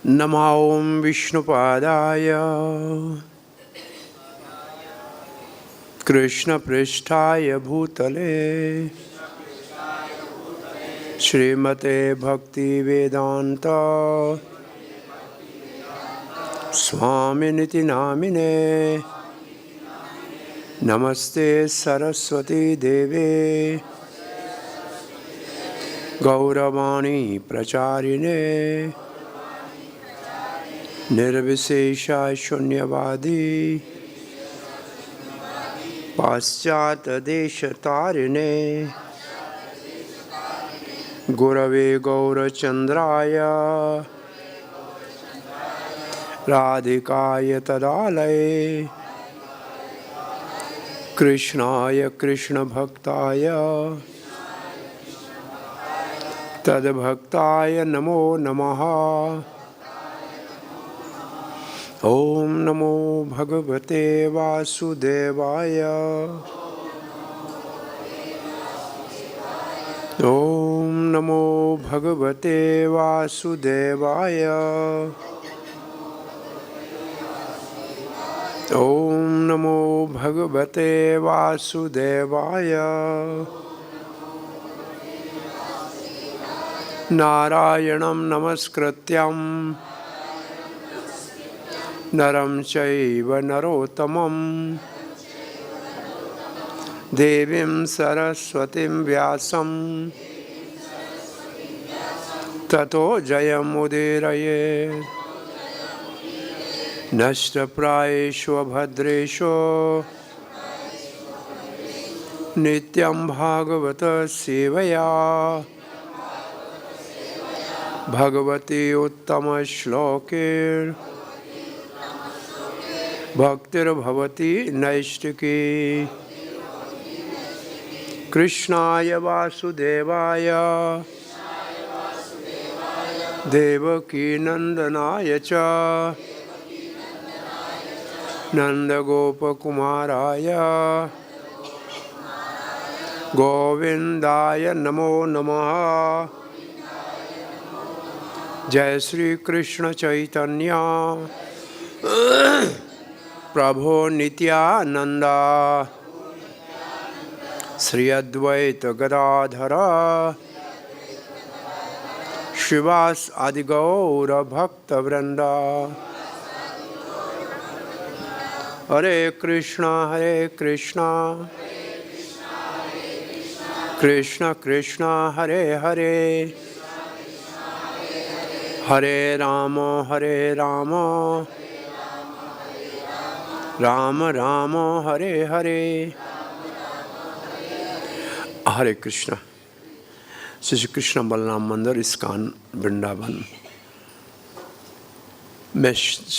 नमः ॐ विष्णुपादाय कृष्णपृष्ठाय भूतले श्रीमते भक्तिवेदान्त स्वामिनिति नामिने नमस्ते सरस्वती देवे गौरवाणी प्रचारिणे निर्विशेषा शून्यवादी पाश्चात्य देशतारिणे गुरवे गौरचंद्राय राधिकाय तदालये कृष्णाय कृष्णभक्ताय तद्भक्ताय नमो नमः। ओम नमो भगवते वासुदेवाय ओम नमो भगवते वासुदेवाय ओम नमो भगवते वासुदेवाय। नारायणं नमस्कृत्यं नरं चैव नरोत्तमं देवीं सरस्वतीं व्यासं ततो जयमुदीरये। नष्टप्रायेषु भद्रेषु नित्यं भागवत सेवया भगवती उत्तम श्लोके भक्तिर्भवती नैष्टिकी। कृष्णाय वासुदेवाय देवकी नंदनाय च नंदगोपकुमाराय गोविंदाय नमो नमः। जय श्री कृष्ण चैतन्य प्रभो नित्यानंद श्री अद्वैत गदाधर शिवास आदि गौर भक्त वृंदा। हरे कृष्णा कृष्ण कृष्णा हरे हरे हरे राम राम राम हरे हरे। हरे कृष्णा। श्री कृष्ण बलराम मंदिर इस्कॉन वृंदावन में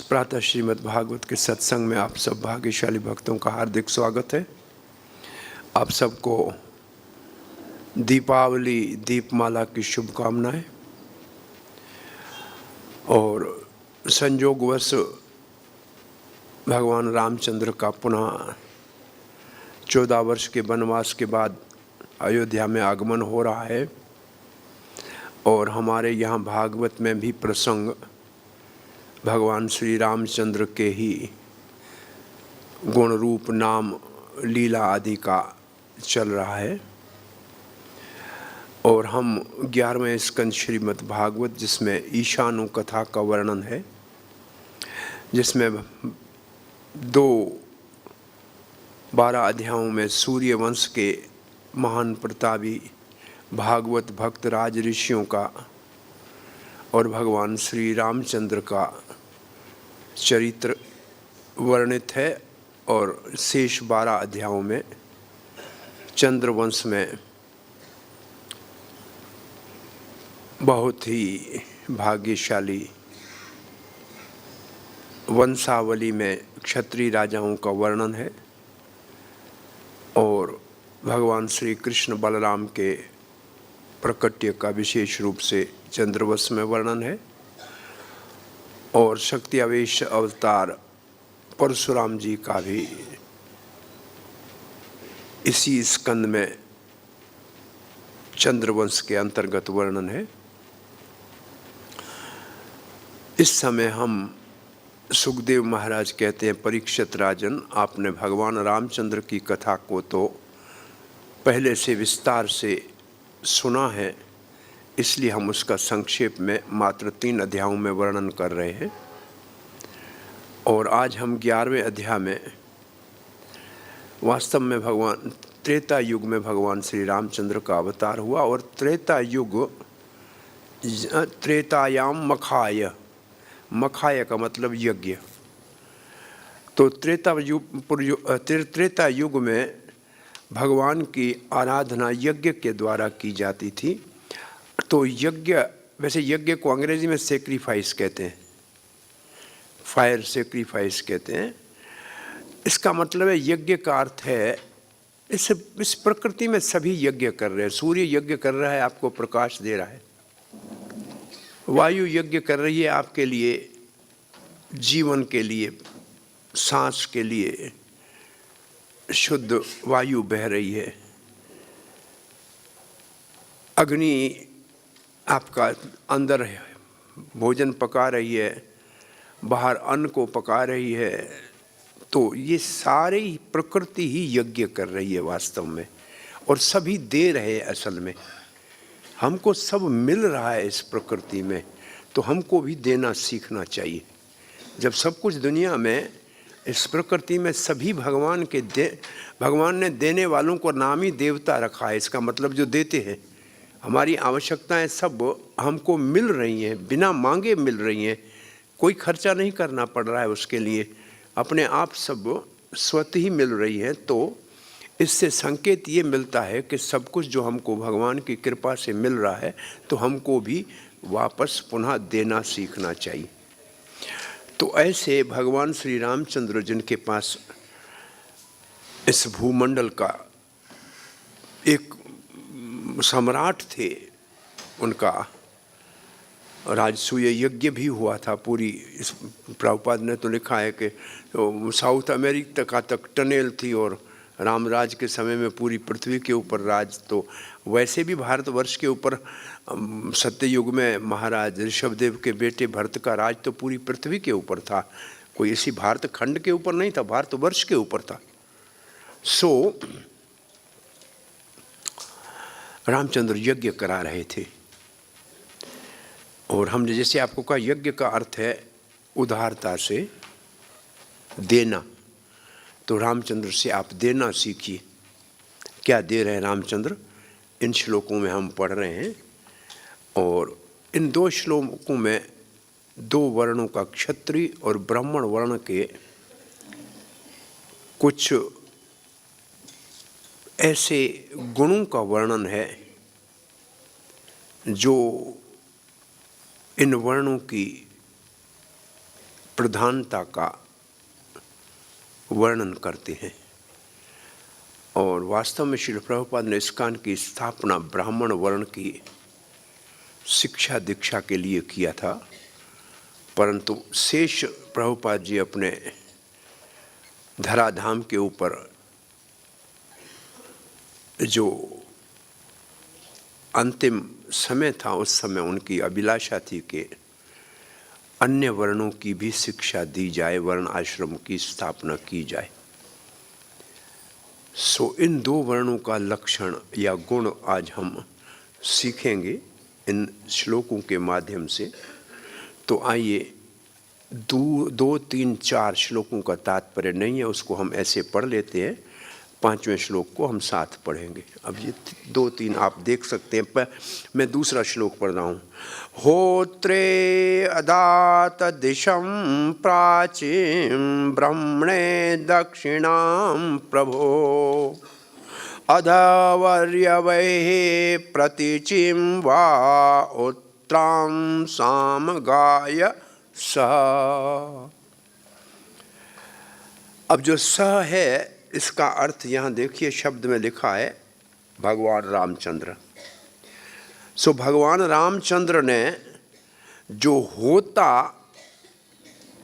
प्रातः श्रीमद् भागवत के सत्संग में आप सब भाग्यशाली भक्तों का हार्दिक स्वागत है। आप सबको दीपावली दीपमाला की शुभकामनाएं। और संयोगवश भगवान रामचंद्र का पुनः 14 वर्ष के वनवास के बाद अयोध्या में आगमन हो रहा है और हमारे यहाँ भागवत में भी प्रसंग भगवान श्री रामचंद्र के ही गुण रूप नाम लीला आदि का चल रहा है। और हम 11वें स्कंद श्रीमद् भागवत जिसमें ईशानु कथा का वर्णन है, जिसमें 12 अध्यायों में सूर्य वंश के महान प्रतापी भागवत भक्त राज ऋषियों का और भगवान श्री रामचंद्र का चरित्र वर्णित है। और शेष 12 अध्यायों में चंद्रवंश में बहुत ही भाग्यशाली वंशावली में क्षत्रिय राजाओं का वर्णन है और भगवान श्री कृष्ण बलराम के प्रकट्य का विशेष रूप से चंद्रवंश में वर्णन है। और शक्ति आवेश अवतार परशुराम जी का भी इसी स्कंद में चंद्रवंश के अंतर्गत वर्णन है। इस समय हम सुखदेव महाराज कहते हैं, परीक्षित राजन, आपने भगवान रामचंद्र की कथा को तो पहले से विस्तार से सुना है, इसलिए हम उसका संक्षेप में मात्र 3 अध्यायों में वर्णन कर रहे हैं। और आज हम 11वें अध्याय में, वास्तव में भगवान त्रेता युग में भगवान श्री रामचंद्र का अवतार हुआ और त्रेतायाम मखाय, मखाय का मतलब यज्ञ। तो त्रेता युग में भगवान की आराधना यज्ञ के द्वारा की जाती थी। तो यज्ञ, वैसे यज्ञ को अंग्रेजी में सेक्रीफाइस कहते हैं, फायर सेक्रीफाइस कहते हैं। इसका मतलब है, यज्ञ का अर्थ है, इस प्रकृति में सभी यज्ञ कर रहे हैं। सूर्य यज्ञ कर रहा है, आपको प्रकाश दे रहा है। वायु यज्ञ कर रही है आपके लिए, जीवन के लिए, सांस के लिए शुद्ध वायु बह रही है। अग्नि आपका अंदर भोजन पका रही है, बाहर अन्न को पका रही है। तो ये सारी प्रकृति ही यज्ञ कर रही है वास्तव में, और सभी दे रहे हैं। असल में हमको सब मिल रहा है इस प्रकृति में, तो हमको भी देना सीखना चाहिए। जब सब कुछ दुनिया में, इस प्रकृति में सभी भगवान ने देने वालों को नाम ही देवता रखा है। इसका मतलब जो देते हैं, हमारी आवश्यकताएं सब हमको मिल रही हैं, बिना मांगे मिल रही हैं। कोई खर्चा नहीं करना पड़ रहा है उसके लिए, अपने आप सब स्वतः ही मिल रही हैं। तो इससे संकेत ये मिलता है कि सब कुछ जो हमको भगवान की कृपा से मिल रहा है, तो हमको भी वापस पुनः देना सीखना चाहिए। तो ऐसे भगवान श्री रामचंद्र, जिनके पास इस भूमंडल का एक सम्राट थे, उनका राजसूय यज्ञ भी हुआ था। पूरी इस प्रभुपाद ने तो लिखा है कि तो साउथ अमेरिका तक टनेल थी, और रामराज के समय में पूरी पृथ्वी के ऊपर राज। तो वैसे भी भारतवर्ष के ऊपर सत्ययुग में महाराज ऋषभदेव के बेटे भरत का राज तो पूरी पृथ्वी के ऊपर था, कोई इसी भारत खंड के ऊपर नहीं था, भारतवर्ष के ऊपर था। सो रामचंद्र यज्ञ करा रहे थे, और हमने जैसे आपको कहा, यज्ञ का अर्थ है उदारता से देना। तो रामचंद्र से आप देना सीखिए। क्या दे रहे हैं रामचंद्र, इन श्लोकों में हम पढ़ रहे हैं। और इन 2 श्लोकों में 2 वर्णों का, क्षत्रिय और ब्राह्मण वर्ण के कुछ ऐसे गुणों का वर्णन है जो इन वर्णों की प्रधानता का वर्णन करते हैं। और वास्तव में श्रील प्रभुपाद ने इस्कॉन की स्थापना ब्राह्मण वर्ण की शिक्षा दीक्षा के लिए किया था, परंतु शेष प्रभुपाद जी अपने धराधाम के ऊपर जो अंतिम समय था, उस समय उनकी अभिलाषा थी कि अन्य वर्णों की भी शिक्षा दी जाए, वर्ण आश्रम की स्थापना की जाए। सो इन 2 वर्णों का लक्षण या गुण आज हम सीखेंगे इन श्लोकों के माध्यम से। तो आइए 2, 3, 4 श्लोकों का तात्पर्य नहीं है, उसको हम ऐसे पढ़ लेते हैं। 5वें श्लोक को हम साथ पढ़ेंगे। अब ये 2, 3 आप देख सकते हैं। मैं दूसरा श्लोक पढ़ रहा हूँ। होत्रे अदात दिशं प्राचीं ब्रह्मणे दक्षिणां प्रभो अधवर्यवैः प्रतीचिं वा उत्तरां सामगाय सः। अब जो स है, इसका अर्थ यहाँ देखिए, शब्द में लिखा है भगवान रामचंद्र। सो भगवान रामचंद्र ने जो होता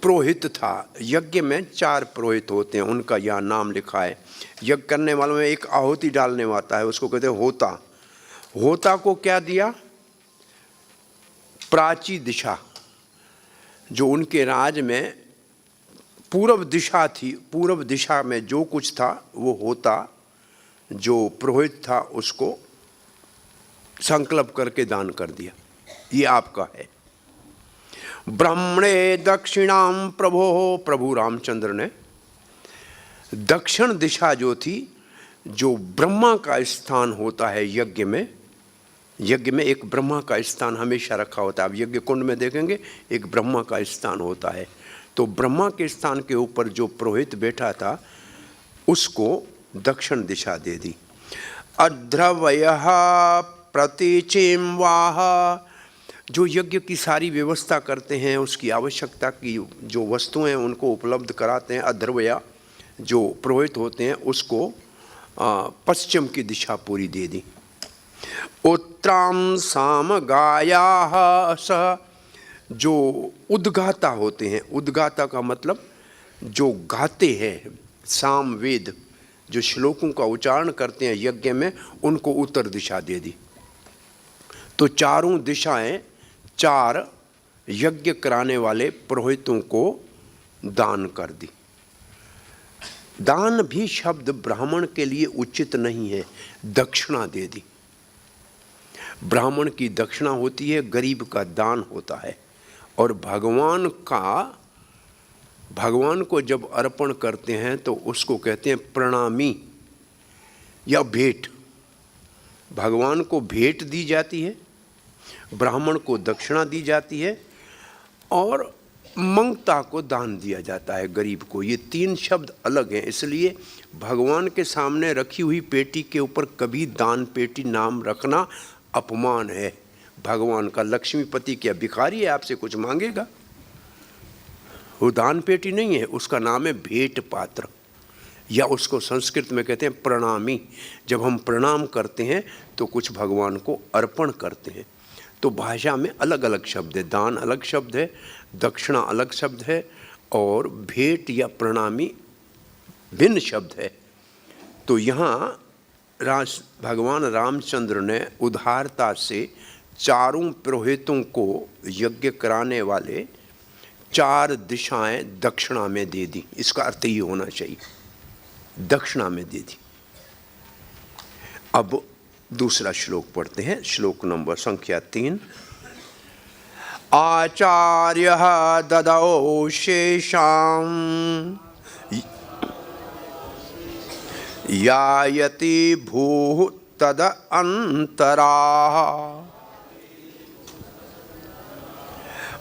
पुरोहित था, यज्ञ में 4 पुरोहित होते हैं, उनका यहाँ नाम लिखा है। यज्ञ करने वालों में एक आहुति डालने वाला है, उसको कहते हैं होता। होता को क्या दिया? प्राची दिशा। जो उनके राज में पूर्व दिशा थी, पूर्व दिशा में जो कुछ था वो होता, जो पुरोहित था उसको संकल्प करके दान कर दिया, ये आपका है। ब्रह्मणे दक्षिणाम प्रभो, प्रभु रामचंद्र ने दक्षिण दिशा जो थी, जो ब्रह्मा का स्थान होता है यज्ञ में, यज्ञ में एक ब्रह्मा का स्थान हमेशा रखा होता है। आप यज्ञ कुंड में देखेंगे एक ब्रह्मा का स्थान होता है, तो ब्रह्मा के स्थान के ऊपर जो पुरोहित बैठा था उसको दक्षिण दिशा दे दी। अध्रवयः प्रतीचिं वाह, जो यज्ञ की सारी व्यवस्था करते हैं, उसकी आवश्यकता की जो वस्तुएं हैं उनको उपलब्ध कराते हैं, अध्रवया जो पुरोहित होते हैं उसको पश्चिम की दिशा पूरी दे दी। उत्तरां सामगायाः सह, जो उद्गाता होते हैं, उद्गाता का मतलब जो गाते हैं, साम वेद जो श्लोकों का उच्चारण करते हैं यज्ञ में, उनको उत्तर दिशा दे दी। तो चारों दिशाएं चार यज्ञ कराने वाले पुरोहितों को दान कर दी। दान भी शब्द ब्राह्मण के लिए उचित नहीं है, दक्षिणा दे दी। ब्राह्मण की दक्षिणा होती है, गरीब का दान होता है। और भगवान को जब अर्पण करते हैं तो उसको कहते हैं प्रणामी या भेंट। भगवान को भेंट दी जाती है, ब्राह्मण को दक्षिणा दी जाती है, और मंगता को दान दिया जाता है, गरीब को। ये तीन शब्द अलग हैं, इसलिए भगवान के सामने रखी हुई पेटी के ऊपर कभी दान पेटी नाम रखना अपमान है। भगवान का लक्ष्मीपति क्या भिखारी है, आपसे कुछ मांगेगा? वो दान पेटी नहीं है, उसका नाम है भेंट पात्र, या उसको संस्कृत में कहते हैं प्रणामी। जब हम प्रणाम करते हैं तो कुछ भगवान को अर्पण करते हैं। तो भाषा में अलग अलग शब्द है, दान अलग शब्द है, दक्षिणा अलग शब्द है, और भेंट या प्रणामी भिन्न शब्द है। तो यहाँ भगवान रामचंद्र ने उदारता से चारों पुरोहितों को यज्ञ कराने वाले चार दिशाएं दक्षिणा में दे दी। इसका अर्थ ये होना चाहिए, दक्षिणा में दे दी। अब दूसरा श्लोक पढ़ते हैं, श्लोक नंबर संख्या 3। आचार्य ददौ शेषां यायति भूः तद अंतरा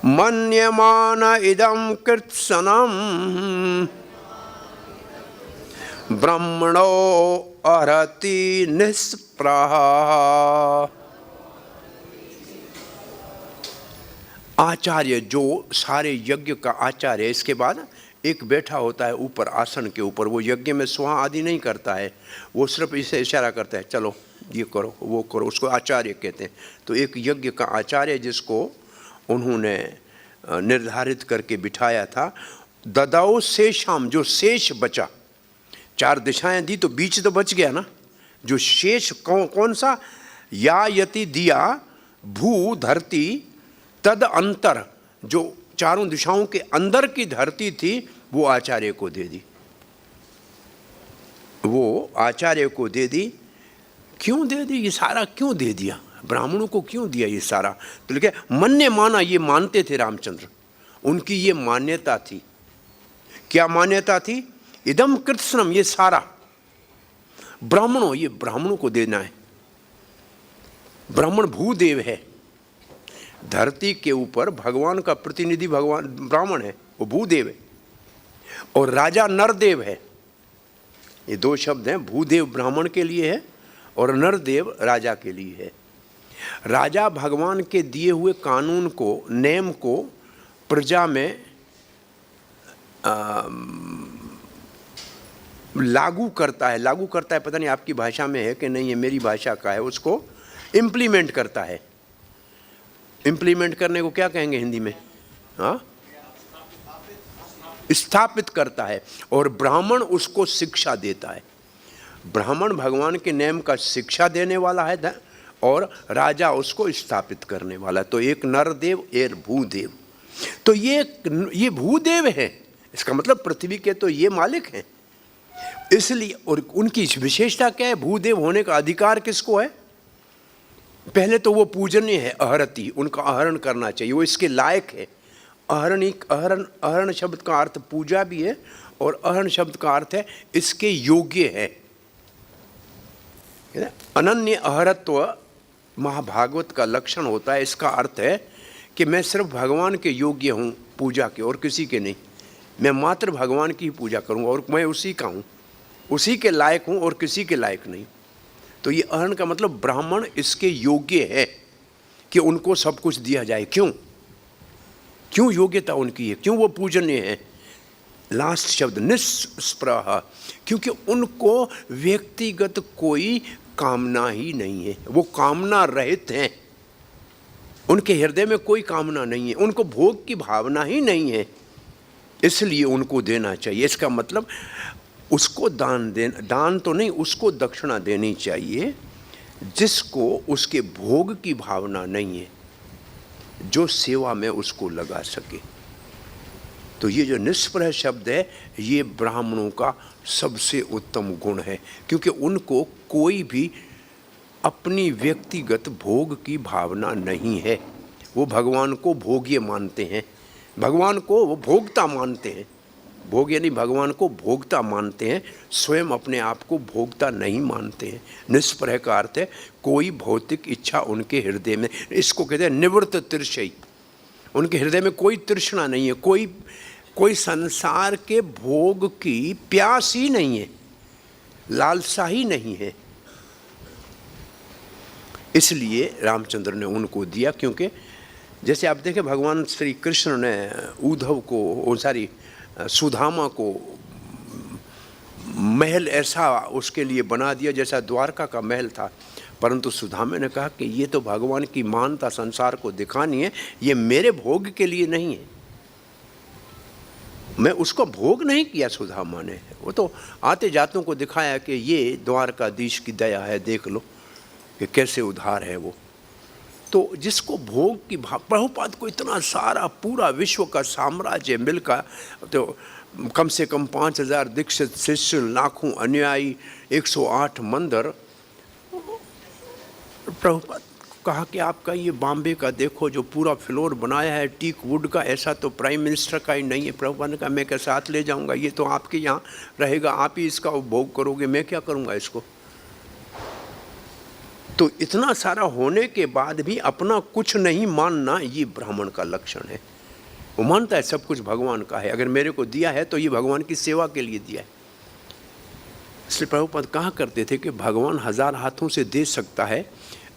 मन्यमान इदं कृत्सनम् ब्रह्मणो अर्हति निष्प्रह। आचार्य जो सारे यज्ञ का आचार्य है, इसके बाद एक बैठा होता है ऊपर आसन के ऊपर, वो यज्ञ में स्वाहा आदि नहीं करता है, वो सिर्फ इसे इशारा करता है, चलो ये करो वो करो, उसको आचार्य कहते हैं। तो एक यज्ञ का आचार्य जिसको उन्होंने निर्धारित करके बिठाया था। ददाओ शेषाम, जो शेष बचा, चार दिशाएं दी तो बीच तो बच गया ना, जो शेष कौन सा? या यति दिया, भू धरती, तद अंतर, जो चारों दिशाओं के अंदर की धरती थी वो आचार्य को दे दी, वो आचार्य को दे दी। क्यों दे दी? ये सारा क्यों दे दिया? ब्राह्मणों को क्यों दिया ये सारा? तो लिखे मन्य माना, ये मानते थे रामचंद्र, उनकी ये मान्यता थी। क्या मान्यता थी? इदम कृत्स्नम, ये सारा ब्राह्मणों, ये ब्राह्मणों को देना है। ब्राह्मण भूदेव है, धरती के ऊपर भगवान का प्रतिनिधि भगवान ब्राह्मण है, वो भूदेव है, और राजा नरदेव है। ये दो शब्द हैं, भूदेव ब्राह्मण के लिए है और नरदेव राजा के लिए है। राजा भगवान के दिए हुए कानून को, नेम को प्रजा में लागू करता है। लागू करता है, पता नहीं आपकी भाषा में है कि नहीं है, मेरी भाषा का है, उसको इम्प्लीमेंट करता है। इम्प्लीमेंट करने को क्या कहेंगे हिंदी में? हाँ, स्थापित करता है। और ब्राह्मण उसको शिक्षा देता है। ब्राह्मण भगवान के नेम का शिक्षा देने वाला है और राजा उसको स्थापित करने वाला। तो एक नरदेव, एक भूदेव। तो ये भूदेव हैं, इसका मतलब पृथ्वी के तो ये मालिक हैं। इसलिए और उनकी विशेषता क्या है? भूदेव होने का अधिकार किसको है? पहले तो वो पूजनीय है, अहरती, उनका आहरण करना चाहिए, वो इसके लायक है। आहरण शब्द का अर्थ पूजा भी है और अहरण शब्द का अर्थ है इसके योग्य है। अनन्य अहरत्व महाभागवत का लक्षण होता है। इसका अर्थ है कि मैं सिर्फ भगवान के योग्य हूँ पूजा के, और किसी के नहीं। मैं मात्र भगवान की ही पूजा करूँगा और मैं उसी का हूँ, उसी के लायक हूँ और किसी के लायक नहीं। तो ये अहरण का मतलब ब्राह्मण इसके योग्य है कि उनको सब कुछ दिया जाए। क्यों योग्यता उनकी है? क्यों वो पूजनीय है? लास्ट शब्द निस्पृह, क्योंकि उनको व्यक्तिगत कोई कामना ही नहीं है, वो कामना रहित हैं। उनके हृदय में कोई कामना नहीं है, उनको भोग की भावना ही नहीं है, इसलिए उनको देना चाहिए। इसका मतलब उसको दान तो नहीं, उसको दक्षिणा देनी चाहिए जिसको उसके भोग की भावना नहीं है, जो सेवा में उसको लगा सके। तो ये जो निष्प्रह शब्द है ये ब्राह्मणों का सबसे उत्तम गुण है, क्योंकि उनको कोई भी अपनी व्यक्तिगत भोग की भावना नहीं है। वो भगवान को भोग्य मानते हैं, भगवान को वो भोगता मानते हैं। भोग यानी भगवान को भोगता मानते हैं, स्वयं अपने आप को भोगता नहीं मानते हैं। निष्प्रह का अर्थ है कोई भौतिक इच्छा उनके हृदय में, इसको कहते हैं निवृत्त तिर्षयी। उनके हृदय में कोई तृष्णा नहीं है, कोई संसार के भोग की प्यास ही नहीं है, लालसा ही नहीं है। इसलिए रामचंद्र ने उनको दिया, क्योंकि जैसे आप देखें भगवान श्री कृष्ण ने उद्धव को, सुदामा को महल ऐसा उसके लिए बना दिया जैसा द्वारका का महल था, परंतु सुदामा ने कहा कि ये तो भगवान की मानता संसार को दिखानी है, ये मेरे भोग के लिए नहीं है। मैं उसको भोग नहीं किया सुदामा ने, वो तो आते जातों को दिखाया कि ये द्वारकाधीश की दया है, देख लो कि कैसे उधार है वो। तो जिसको भोग की प्रभुपाद को इतना सारा पूरा विश्व का साम्राज्य मिलकर, तो कम से कम 5000 दीक्षित शिष्य, लाखों अनुयायी, 108 मंदिर। प्रभुपाद कहा कि आपका ये बॉम्बे का देखो जो पूरा फ्लोर बनाया है टीक वुड का, ऐसा तो प्राइम मिनिस्टर का ही नहीं है। प्रभुपाद ने कहा मैं क्या साथ ले जाऊंगा, ये तो आपके यहाँ रहेगा, आप ही इसका उपभोग करोगे, मैं क्या करूँगा इसको। तो इतना सारा होने के बाद भी अपना कुछ नहीं मानना, ये ब्राह्मण का लक्षण है। वो मानता है सब कुछ भगवान का है, अगर मेरे को दिया है तो ये भगवान की सेवा के लिए दिया है। इसलिए प्रभुपाद कहा करते थे कि भगवान 1000 हाथों से दे सकता है,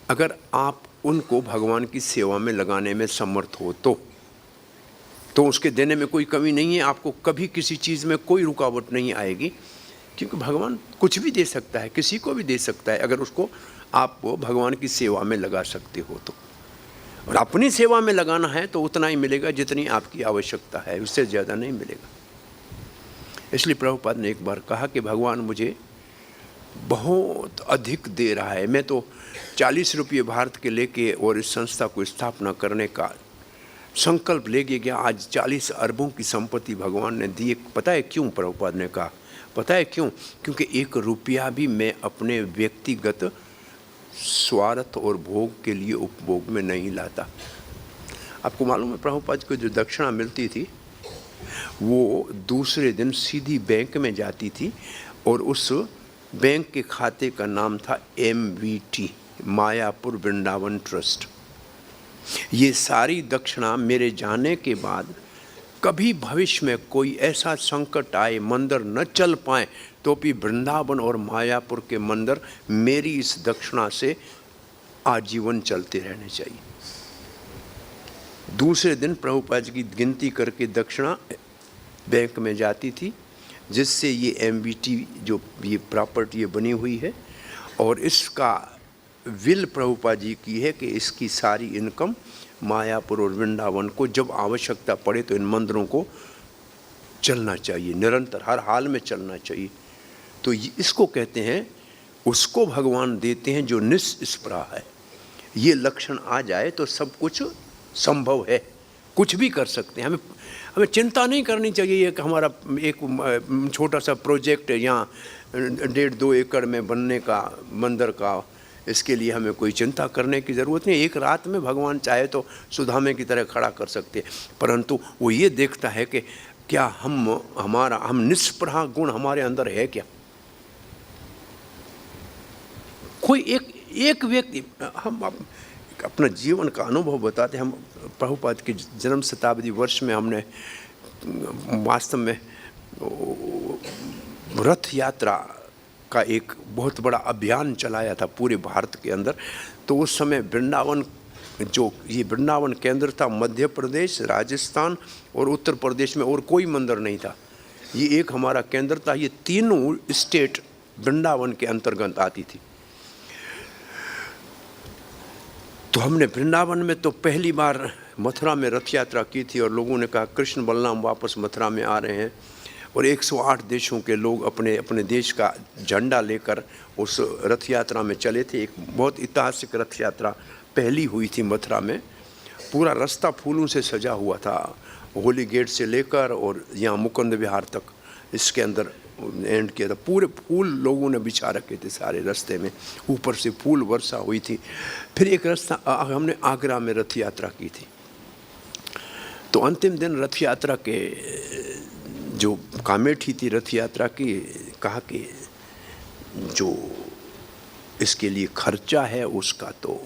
अगर आप उनको भगवान की सेवा में लगाने में समर्थ हो तो उसके देने में कोई कमी नहीं है। आपको कभी किसी चीज़ में कोई रुकावट नहीं आएगी, क्योंकि भगवान कुछ भी दे सकता है, किसी को भी दे सकता है, अगर उसको आप भगवान की सेवा में लगा सकते हो तो। और अपनी सेवा में लगाना है तो उतना ही मिलेगा जितनी आपकी आवश्यकता है, उससे ज़्यादा नहीं मिलेगा। इसलिए प्रभुपाद ने एक बार कहा कि भगवान मुझे बहुत अधिक दे रहा है, मैं तो 40 रुपये भारत के लेके और इस संस्था को स्थापना करने का संकल्प लेके गया। आज 40 अरबों की संपत्ति भगवान ने दी। पता है क्यों? प्रभुपाद ने कहा पता है क्यों? क्योंकि 1 रुपया भी मैं अपने व्यक्तिगत स्वार्थ और भोग के लिए उपभोग में नहीं लाता। आपको मालूम है प्रभुपाद को जो दक्षिणा मिलती थी वो दूसरे दिन सीधी बैंक में जाती थी, और उस बैंक के खाते का नाम था MVT, मायापुर वृंदावन ट्रस्ट। ये सारी दक्षिणा मेरे जाने के बाद कभी भविष्य में कोई ऐसा संकट आए, मंदिर न चल पाए, तो भी वृंदावन और मायापुर के मंदिर मेरी इस दक्षिणा से आजीवन चलते रहने चाहिए। दूसरे दिन प्रभुपाद की गिनती करके दक्षिणा बैंक में जाती थी, जिससे ये MVT जो ये प्रॉपर्टी बनी हुई है, और इसका विल प्रभुपाद जी की है कि इसकी सारी इनकम मायापुर और वृंदावन को जब आवश्यकता पड़े तो इन मंदिरों को चलना चाहिए, निरंतर हर हाल में चलना चाहिए। तो इसको कहते हैं, उसको भगवान देते हैं जो निस्पृह है। ये लक्षण आ जाए तो सब कुछ संभव है, कुछ भी कर सकते हैं। हमें चिंता नहीं करनी चाहिए कि हमारा एक छोटा सा प्रोजेक्ट है यहाँ 1.5-2 एकड़ में बनने का मंदिर का, इसके लिए हमें कोई चिंता करने की ज़रूरत नहीं। एक रात में भगवान चाहे तो सुदामे की तरह खड़ा कर सकते हैं, परंतु वो ये देखता है कि क्या हम निष्प्रह गुण हमारे अंदर है क्या। कोई एक व्यक्ति, हम अपना जीवन का अनुभव बताते हैं। हम प्रभुपाद के जन्म शताब्दी वर्ष में हमने वास्तव में रथ यात्रा का एक बहुत बड़ा अभियान चलाया था पूरे भारत के अंदर। तो उस समय वृंदावन, जो ये वृंदावन केंद्र था, मध्य प्रदेश, राजस्थान और उत्तर प्रदेश में और कोई मंदिर नहीं था, ये एक हमारा केंद्र था। ये तीनों स्टेट वृंदावन के अंतर्गत आती थी। तो हमने वृंदावन में तो पहली बार मथुरा में रथ यात्रा की थी और लोगों ने कहा कृष्ण बलराम वापस मथुरा में आ रहे हैं, और 108 देशों के लोग अपने अपने देश का झंडा लेकर उस रथ यात्रा में चले थे। एक बहुत ऐतिहासिक रथ यात्रा पहली हुई थी मथुरा में। पूरा रास्ता फूलों से सजा हुआ था, होली गेट से लेकर और यहाँ मुकुंद विहार तक, इसके अंदर एंड किया था। पूरे फूल लोगों ने बिछा रखे थे सारे रास्ते में, ऊपर से फूल वर्षा हुई थी। फिर एक रास्ता हमने आगरा में रथ यात्रा की थी। तो अंतिम दिन रथ यात्रा के जो कमेटी थी रथ यात्रा की, कहा कि जो इसके लिए खर्चा है उसका तो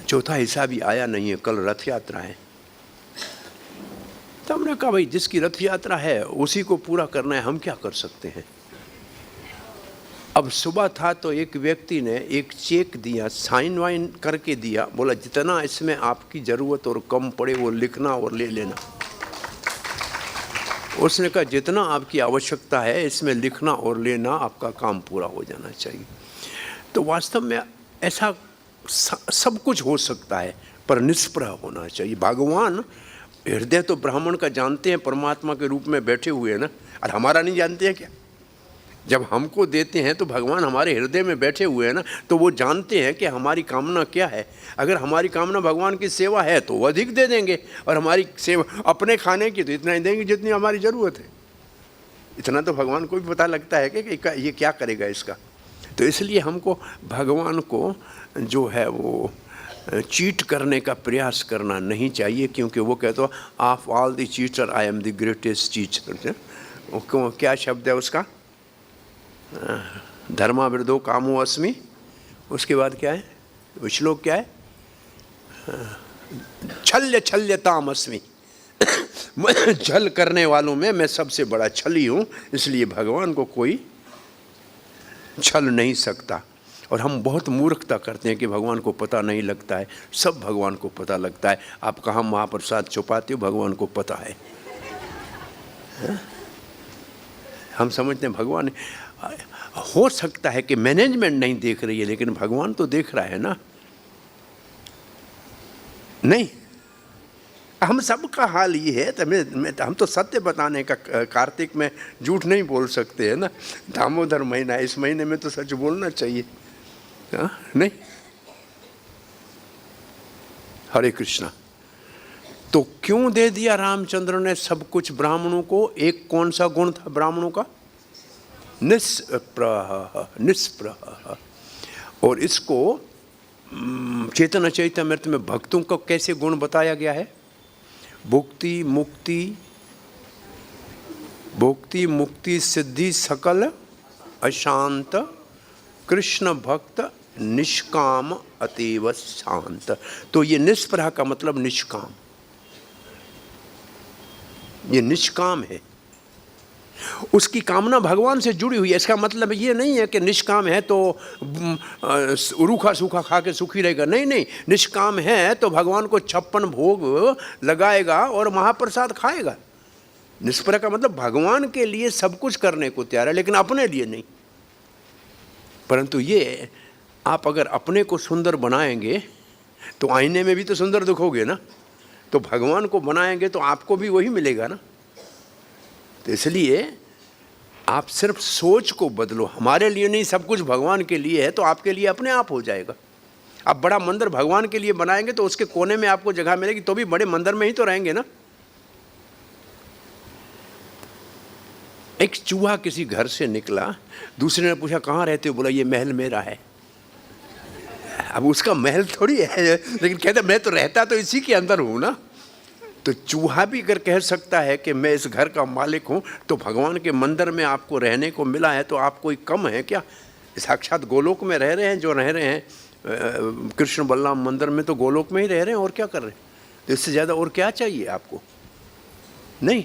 चौथा हिस्सा भी आया नहीं है, कल रथ यात्रा है। तो हमने कहा भाई जिसकी रथ यात्रा है उसी को पूरा करना है, हम क्या कर सकते हैं। अब सुबह था तो एक व्यक्ति ने एक चेक दिया, साइन वाइन करके दिया, बोला जितना इसमें आपकी ज़रूरत और कम पड़े वो लिखना और ले लेना। उसने कहा जितना आपकी आवश्यकता है इसमें लिखना और लेना, आपका काम पूरा हो जाना चाहिए। तो वास्तव में ऐसा सब कुछ हो सकता है, पर निष्प्रह होना चाहिए। भगवान हृदय तो ब्राह्मण का जानते हैं, परमात्मा के रूप में बैठे हुए हैं ना, और हमारा नहीं जानते हैं क्या। जब हमको देते हैं तो भगवान हमारे हृदय में बैठे हुए हैं ना, तो वो जानते हैं कि हमारी कामना क्या है। अगर हमारी कामना भगवान की सेवा है तो वो अधिक दे देंगे, और हमारी सेवा अपने खाने की तो इतना ही देंगे जितनी हमारी ज़रूरत है। इतना तो भगवान को भी पता लगता है कि ये क्या करेगा इसका। तो इसलिए हमको भगवान को जो है वो चीट करने का प्रयास करना नहीं चाहिए, क्योंकि वो कहते हो of all the cheater I am the greatest cheater. क्या शब्द है उसका, धर्मावृद्धो कामो अस्मि। उसके बाद क्या है श्लोक, क्या है, छल्यताम अस्मि। छल करने वालों में मैं सबसे बड़ा छली हूँ, इसलिए भगवान को कोई छल नहीं सकता। और हम बहुत मूर्खता करते हैं कि भगवान को पता नहीं लगता है। सब भगवान को पता लगता है। आप कहाँ महाप्रसाद छुपाते हो, भगवान को पता है। हम समझते हैं भगवान, हो सकता है कि मैनेजमेंट नहीं देख रही है, लेकिन भगवान तो देख रहा है ना। नहीं, हम सबका हाल ये है। तो हम तो सत्य बताने का, कार्तिक में झूठ नहीं बोल सकते हैं ना। दामोदर महीना, इस महीने में तो सच बोलना चाहिए। नहीं, हरे कृष्णा। तो क्यों दे दिया रामचंद्र ने सब कुछ ब्राह्मणों को। एक कौन सा गुण था ब्राह्मणों का, निष्प्रह। और इसको चैतन्य चैतन्यामृत में भक्तों को कैसे गुण बताया गया है, भुक्ति मुक्ति सिद्धि सकल अशांत, कृष्ण भक्त निष्काम अतीव शांत। तो ये निष्प्रह का मतलब निष्काम, ये निष्काम है। उसकी कामना भगवान से जुड़ी हुई है। इसका मतलब ये नहीं है कि निष्काम है तो रूखा सूखा खा के सुखी रहेगा। नहीं, निष्काम है तो भगवान को 56 भोग लगाएगा और महाप्रसाद खाएगा। निष्प्रह का मतलब भगवान के लिए सब कुछ करने को तैयार है, लेकिन अपने लिए नहीं। परंतु ये आप अगर अपने को सुंदर बनाएंगे तो आईने में भी तो सुंदर दिखोगे ना। तो भगवान को बनाएंगे तो आपको भी वही मिलेगा ना। तो इसलिए आप सिर्फ सोच को बदलो। हमारे लिए नहीं, सब कुछ भगवान के लिए है, तो आपके लिए अपने आप हो जाएगा। आप बड़ा मंदिर भगवान के लिए बनाएंगे तो उसके कोने में आपको जगह मिलेगी, तो भी बड़े मंदिर में ही तो रहेंगे ना। एक चूहा किसी घर से निकला, दूसरे ने पूछा कहाँ रहते हो, बोला ये महल मेरा है। अब उसका महल थोड़ी है, लेकिन कहता मैं तो रहता तो इसी के अंदर हूं ना। तो चूहा भी अगर कह सकता है कि मैं इस घर का मालिक हूं, तो भगवान के मंदिर में आपको रहने को मिला है, तो आप कोई कम है क्या? साक्षात गोलोक में रह रहे हैं जो रह रहे हैं, कृष्ण बलराम मंदिर में तो गोलोक में ही रह रहे हैं, और क्या कर रहे हैं? तो इससे ज़्यादा और क्या चाहिए आपको? नहीं,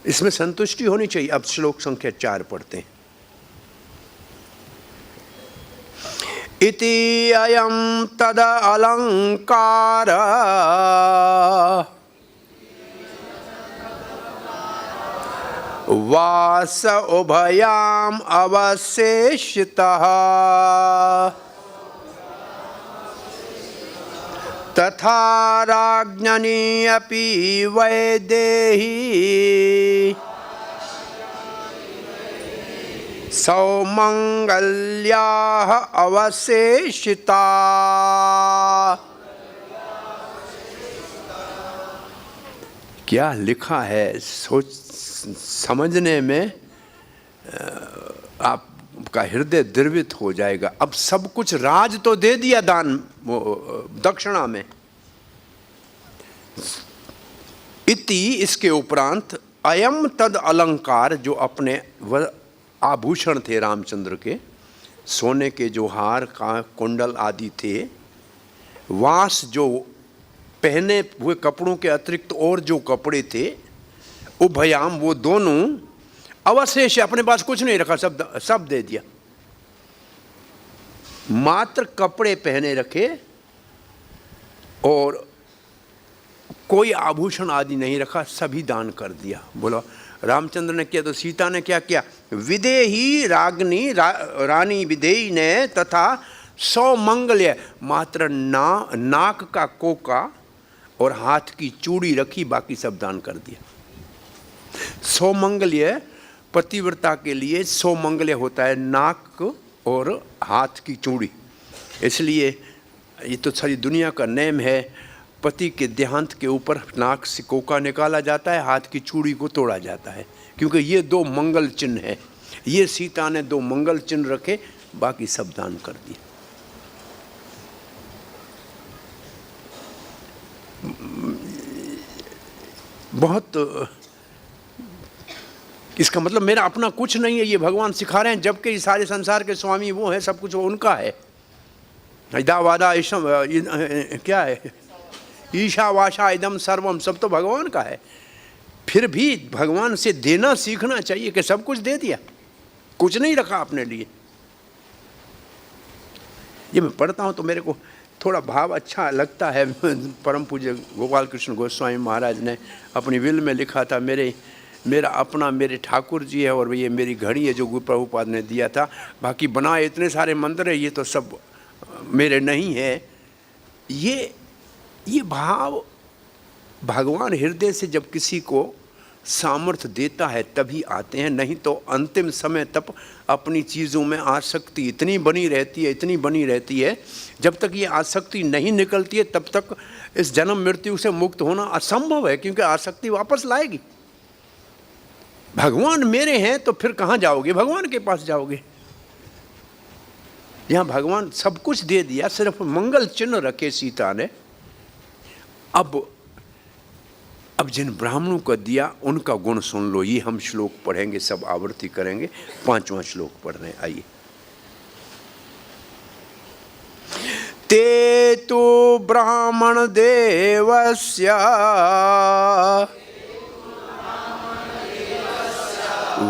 इसमें संतुष्टि होनी चाहिए। अब श्लोक संख्या 4 पढ़ते हैं। इति अयं तद अलंकार वास उभयाम अवशेषितः तथा राज्ञनी अपि वैदेही सौमंगल्याः अवशेषिता। क्या लिखा है, सोच समझने में आपका हृदय द्रवित हो जाएगा। अब सब कुछ राज तो दे दिया दान दक्षिणा में। इति इसके उपरांत अयम तद अलंकार, जो अपने आभूषण थे रामचंद्र के, सोने के जो हार का कुंडल आदि थे, वास जो पहने हुए कपड़ों के अतिरिक्त और जो कपड़े थे, उभयाम वो दोनों, अवशेष अपने पास कुछ नहीं रखा, सब दे दिया। मात्र कपड़े पहने रखे और कोई आभूषण आदि नहीं रखा, सभी दान कर दिया। बोलो रामचंद्र ने किया तो सीता ने क्या किया? विदेही रागनी रानी विदेही ने तथा सौमंगल्य, मात्र नाक का कोका और हाथ की चूड़ी रखी, बाकी सब दान कर दिया। सौमंगल्य पतिव्रता के लिए सौमंगल्य होता है नाक और हाथ की चूड़ी। इसलिए ये तो सारी दुनिया का नेम है, पति के देहांत के ऊपर नाक से कोका निकाला जाता है, हाथ की चूड़ी को तोड़ा जाता है, क्योंकि ये 2 मंगल चिन्ह है। ये सीता ने 2 मंगल चिन्ह रखे, बाकी सब दान कर दिए। बहुत, इसका मतलब मेरा अपना कुछ नहीं है, ये भगवान सिखा रहे हैं, जबकि इस सारे संसार के स्वामी वो हैं, सब कुछ उनका है। इदा वादा ईशम क्या है, ईशा वाशा इदम सर्वम, सब तो भगवान का है। फिर भी भगवान से देना सीखना चाहिए कि सब कुछ दे दिया, कुछ नहीं रखा अपने लिए। ये मैं पढ़ता हूँ तो मेरे को थोड़ा भाव अच्छा लगता है। परम पूज्य गोपाल कृष्ण गोस्वामी महाराज ने अपनी विल में लिखा था, मेरे ठाकुर जी है और ये मेरी घड़ी है जो गुरु प्रभुपाद ने दिया था, बाकी बनाए इतने सारे मंदिर है, ये तो सब मेरे नहीं है। ये भाव भगवान हृदय से जब किसी को सामर्थ्य देता है तभी आते हैं, नहीं तो अंतिम समय तक अपनी चीज़ों में आसक्ति इतनी बनी रहती है, जब तक ये आसक्ति नहीं निकलती है तब तक इस जन्म मृत्यु से मुक्त होना असंभव है, क्योंकि आसक्ति वापस लाएगी। भगवान मेरे हैं तो फिर कहाँ जाओगे? भगवान के पास जाओगे। यहाँ भगवान सब कुछ दे दिया, सिर्फ मंगल चिन्ह रखे सीता ने। अब जिन ब्राह्मणों को दिया उनका गुण सुन लो। ये हम श्लोक पढ़ेंगे, सब आवृत्ति करेंगे। 5वां श्लोक पढ़ रहे हैं, आइए। ते तो ब्राह्मण देवस्य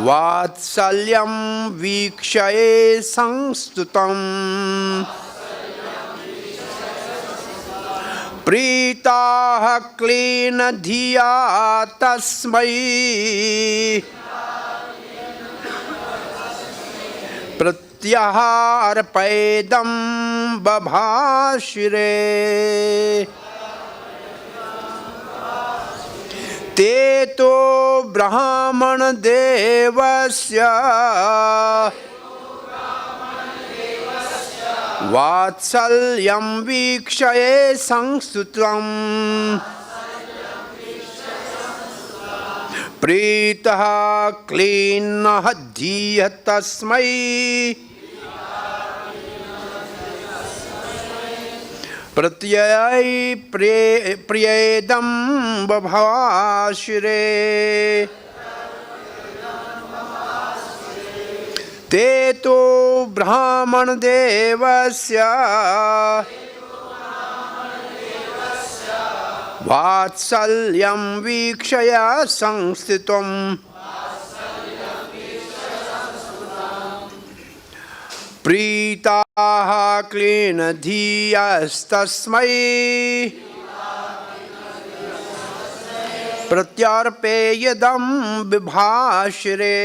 वात्सल्यं वीक्षये संस्तुतम् प्रीताः क्लीन धिया तस्मै प्रत्याहारपेदं बभाषिरे। ते तो ब्राह्मण देवस्य वात्सल्यं वीक्षये संस्तुतं प्रीतः क्लीन्नः धीः तस्मै प्रत्ययै प्रियेदं बभाशिरे ते तो ब्राह्मण देवस्य वात्सल्यं वीक्षया संस्थितम् प्रीताः क्लीनधियस्तस्मै प्रत्यर्पयेदं बिभाषिरे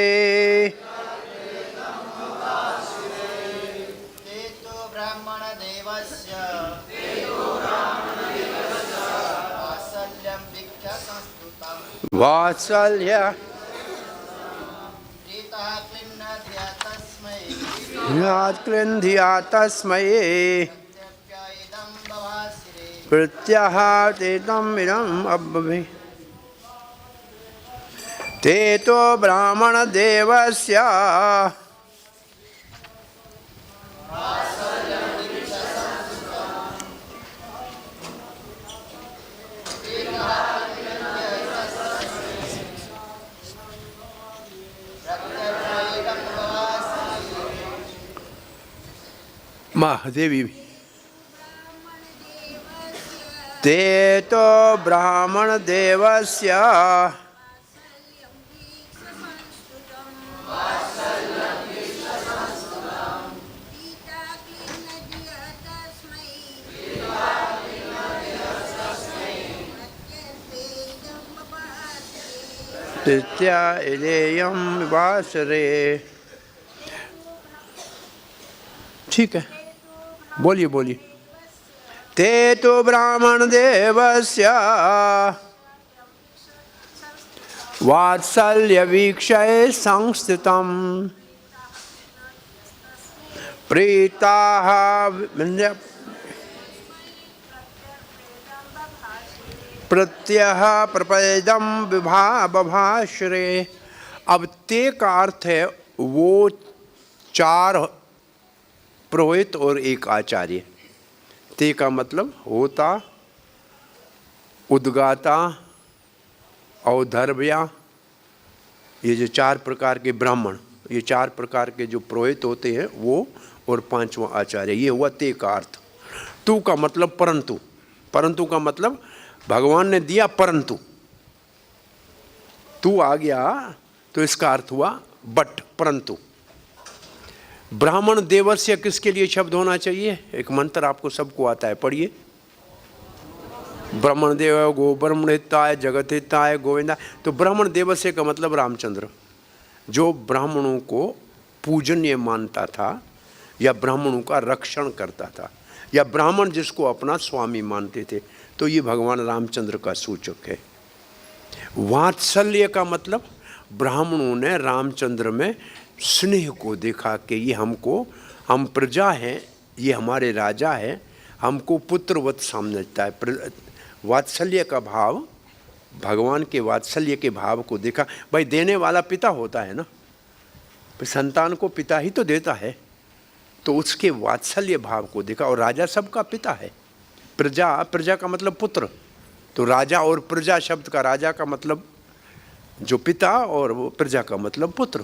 वात्सल्य क्लिन्धिया तस्मै प्रत्यहातेदम् इदम् अब्बभि ते तो ब्राह्मण देवस्य महादेवी ते तो ब्राह्मण देवस्य इदेयं वासरे। ठीक है, बोलिए बोलिए। ते तो ब्राह्मण देवस्य वात्सल्य वीक्षये संस्थितं प्रीताः प्रत्यह प्रपदम बभाश्रे। अब ते का अर्थ है वो चार पुरोहित और एक आचार्य। ते का मतलब होता, उद्गाता, औधर्वया, ये जो चार प्रकार के ब्राह्मण, ये चार प्रकार के जो पुरोहित होते हैं वो, और पांचवा आचार्य, ये हुआ ते का अर्थ। तू का मतलब परंतु, परंतु का मतलब भगवान ने दिया परंतु, तू आ गया तो इसका अर्थ हुआ बट, परंतु। ब्राह्मण देवस्य किसके लिए शब्द होना चाहिए? एक मंत्र आपको सबको आता है, पढ़िए। ब्राह्मण देव गो ब्रह्मणिताय जगत हिताय गोविंदा। तो ब्राह्मण देवस्य का मतलब रामचंद्र, जो ब्राह्मणों को पूजनीय मानता था या ब्राह्मणों का रक्षण करता था, या ब्राह्मण जिसको अपना स्वामी मानते थे, तो ये भगवान रामचंद्र का सूचक है। वात्सल्य का मतलब ब्राह्मणों ने रामचंद्र में स्नेह को देखा कि ये हमको, हम प्रजा हैं, ये हमारे राजा है, हमको पुत्रवत समझता है। वात्सल्य का भाव, भगवान के वात्सल्य के भाव को देखा। भाई देने वाला पिता होता है ना, संतान को पिता ही तो देता है, तो उसके वात्सल्य भाव को देखा। और राजा सबका पिता है, प्रजा, प्रजा का मतलब पुत्र, तो राजा और प्रजा शब्द का, राजा का मतलब जो पिता और वो प्रजा का मतलब पुत्र।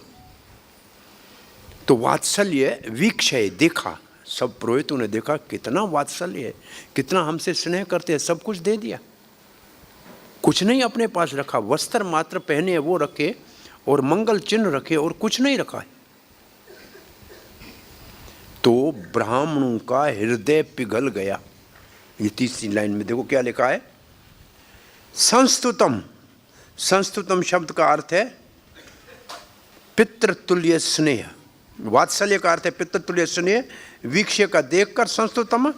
तो वात्सल्य वीक्षय, देखा, सब पुरोहितों ने देखा कितना वात्सल्य है, कितना हमसे स्नेह करते हैं, सब कुछ दे दिया, कुछ नहीं अपने पास रखा, वस्त्र मात्र पहने वो रखे और मंगल चिन्ह रखे और कुछ नहीं रखा है। तो ब्राह्मणों का हृदय पिघल गया। ये तीसरी लाइन में देखो क्या लिखा है, संस्तुतम। संस्तुतम शब्द का अर्थ है पितृतुल्य स्नेह, वात्सल्य का अर्थ है पितृतुल्य स्नेह। वीक्ष्य का देखकर संस्तुतम,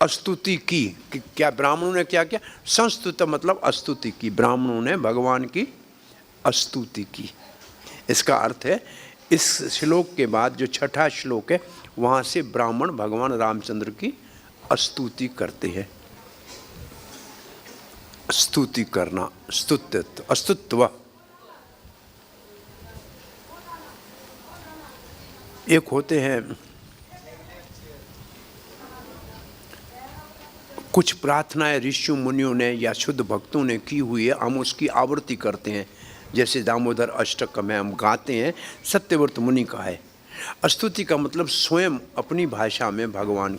स्तुति की, कि क्या ब्राह्मणों ने क्या किया? संस्तुत मतलब स्तुति की, ब्राह्मणों ने भगवान की स्तुति की। इसका अर्थ है, इस श्लोक के बाद जो छठा श्लोक है वहाँ से ब्राह्मण भगवान रामचंद्र की स्तुति करते हैं। स्तुति करना, स्तुत्व, स्तुत्व। एक होते हैं कुछ प्रार्थनाएं ऋषि मुनियों ने या शुद्ध भक्तों ने की हुई है, हम उसकी आवृत्ति करते हैं। जैसे दामोदर अष्टक में हम गाते हैं, सत्यव्रत मुनि का है। स्तुति का मतलब स्वयं अपनी भाषा में भगवान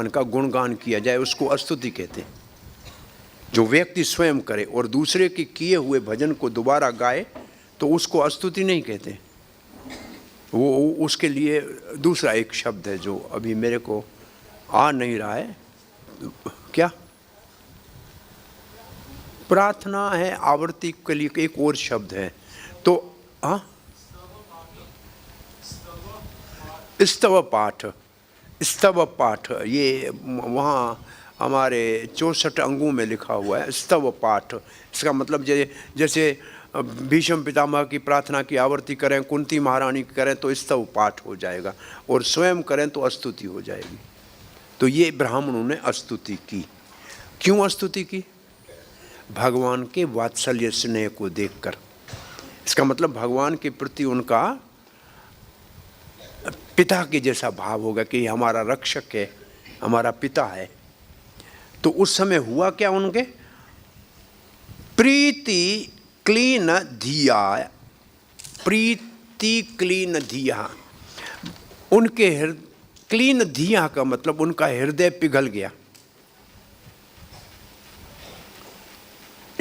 का गुणगान किया जाए, उसको स्तुति कहते हैं। जो व्यक्ति स्वयं करे और दूसरे के किए हुए भजन को दोबारा गाए तो उसको स्तुति नहीं कहते। वो उसके लिए दूसरा एक शब्द है जो अभी मेरे को आ नहीं रहा है। क्या प्रार्थना है, आवृत्ति के लिए एक और शब्द है तो स्तव पाठ। स्तव पाठ ये वहाँ हमारे 64 अंगों में लिखा हुआ है, स्तव पाठ। इसका मतलब जैसे भीष्म पितामह की प्रार्थना की आवृत्ति करें, कुंती महारानी करें तो स्तव पाठ हो जाएगा, और स्वयं करें तो स्तुति हो जाएगी। तो ये ब्राह्मणों ने स्तुति की। क्यों स्तुति की? भगवान के वात्सल्य स्नेह को देखकर। इसका मतलब भगवान के प्रति उनका पिता के जैसा भाव होगा कि हमारा रक्षक है, हमारा पिता है। तो उस समय हुआ क्या उनके? प्रीति क्लीन धिया, प्रीति क्लीन धिया। उनके क्लीन धिया का मतलब उनका हृदय पिघल गया।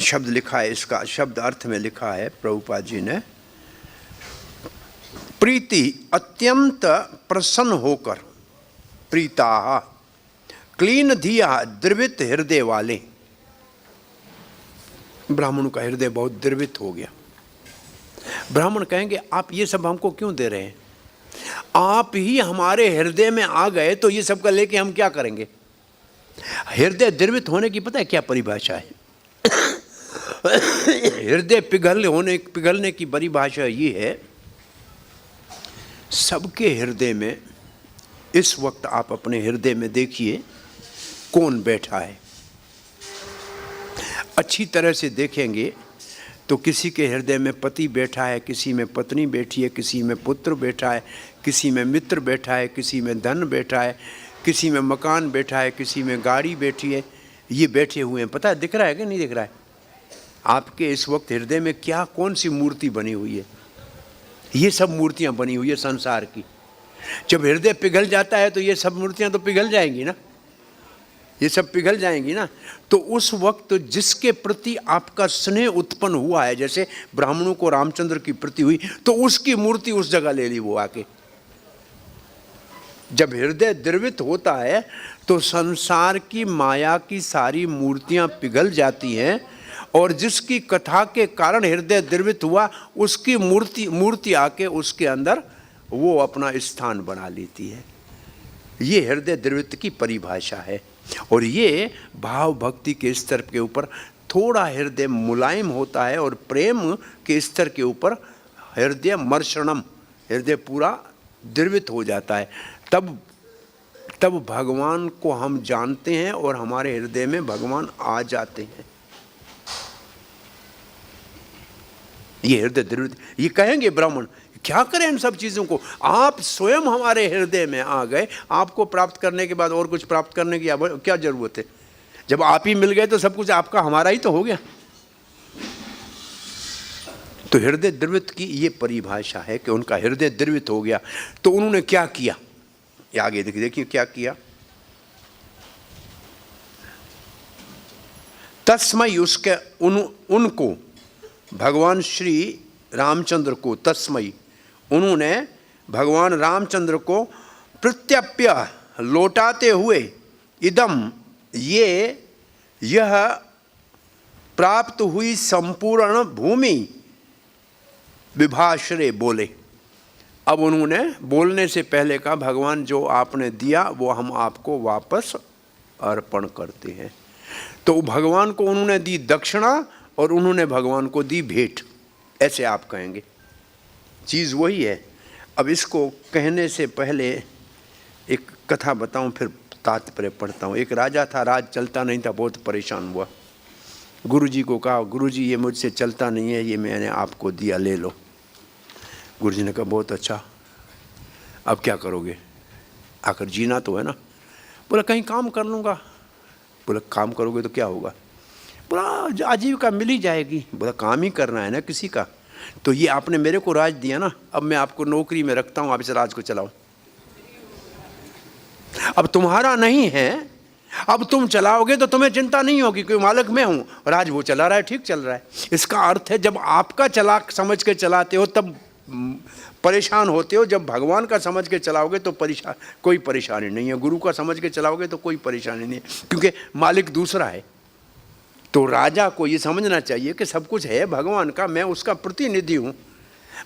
शब्द लिखा है, इसका शब्द अर्थ में लिखा है प्रभुपाद जी ने, प्रीति अत्यंत प्रसन्न होकर, प्रीता क्लीन धिया द्रवित हृदय वाले। ब्राह्मण का हृदय बहुत द्रवित हो गया। ब्राह्मण कहेंगे आप ये सब हमको क्यों दे रहे हैं? आप ही हमारे हृदय में आ गए तो ये सब का लेके हम क्या करेंगे? हृदय द्रवित होने की पता है क्या परिभाषा है? हृदय पिघलने की परिभाषा ये है, सबके हृदय में इस वक्त आप अपने हृदय में देखिए कौन बैठा है। अच्छी तरह से देखेंगे तो किसी के हृदय में पति बैठा है, किसी में पत्नी बैठी है, किसी में पुत्र बैठा है, किसी में मित्र बैठा है, किसी में धन बैठा है, किसी में मकान बैठा है, किसी में गाड़ी बैठी है। ये बैठे हुए हैं, पता है दिख रहा है कि नहीं दिख रहा है? आपके इस वक्त हृदय में क्या कौन सी मूर्ति बनी हुई है? ये सब मूर्तियां बनी हुई है संसार की। जब हृदय पिघल जाता है तो ये सब मूर्तियां तो पिघल जाएंगी ना, ये सब पिघल जाएंगी ना। तो उस वक्त जिसके प्रति आपका स्नेह उत्पन्न हुआ है, जैसे ब्राह्मणों को रामचंद्र की प्रति हुई, तो उसकी मूर्ति उस जगह ले ली वो आके। जब हृदय द्रवित होता है तो संसार की माया की सारी मूर्तियां पिघल जाती हैं, और जिसकी कथा के कारण हृदय द्रवित हुआ उसकी मूर्ति आके उसके अंदर वो अपना स्थान बना लेती है। ये हृदय द्रवित की परिभाषा है। और ये भाव भक्ति के स्तर के ऊपर थोड़ा हृदय मुलायम होता है, और प्रेम के स्तर के ऊपर हृदय मर्षणम, हृदय पूरा द्रवित हो जाता है। तब भगवान को हम जानते हैं और हमारे हृदय में भगवान आ जाते हैं। ये हृदय द्रवित, ये कहेंगे ब्राह्मण क्या करें इन सब चीज़ों को? आप स्वयं हमारे हृदय में आ गए, आपको प्राप्त करने के बाद और कुछ प्राप्त करने की क्या जरूरत है? जब आप ही मिल गए तो सब कुछ आपका हमारा ही तो हो गया। तो हृदय द्रवित की ये परिभाषा है कि उनका हृदय द्रवित हो गया। तो उन्होंने क्या किया, ये आगे देखिए क्या किया। तस्मै, उसके उनको भगवान श्री रामचंद्र को, तस्मै उन्होंने भगवान रामचंद्र को प्रत्यप्य लौटाते हुए, इदम यह प्राप्त हुई संपूर्ण भूमि विभाश्रे बोले। अब उन्होंने बोलने से पहले कहा भगवान जो आपने दिया वो हम आपको वापस अर्पण करते हैं। तो भगवान को उन्होंने दी दक्षिणा और उन्होंने भगवान को दी भेंट, ऐसे आप कहेंगे। चीज़ वही है। अब इसको कहने से पहले एक कथा बताऊं, फिर तात्पर्य पढ़ता हूँ। एक राजा था, राज चलता नहीं था, बहुत परेशान हुआ। गुरुजी को कहा, गुरुजी ये मुझसे चलता नहीं है, ये मैंने आपको दिया, ले लो। गुरुजी ने कहा बहुत अच्छा, अब क्या करोगे? आखिर जीना तो है ना। बोला कहीं काम कर लूँगा। बोला काम करोगे तो क्या होगा? बोला आजीविका मिल ही जाएगी। बोला काम ही करना है ना किसी का। तो ये आपने मेरे को राज दिया ना, अब मैं आपको नौकरी में रखता हूँ, आप इस राज को चलाओ। अब तुम्हारा नहीं है, अब तुम चलाओगे तो तुम्हें चिंता नहीं होगी, क्योंकि मालिक मैं हूँ, राज वो चला रहा है, ठीक चल रहा है। इसका अर्थ है जब आपका चलाक समझ के चलाते हो तब परेशान होते हो, जब भगवान का समझ के चलाओगे तो कोई परेशानी नहीं है। गुरु का समझ के चलाओगे तो कोई परेशानी नहीं है, क्योंकि मालिक दूसरा है। तो राजा को ये समझना चाहिए कि सब कुछ है भगवान का, मैं उसका प्रतिनिधि हूँ।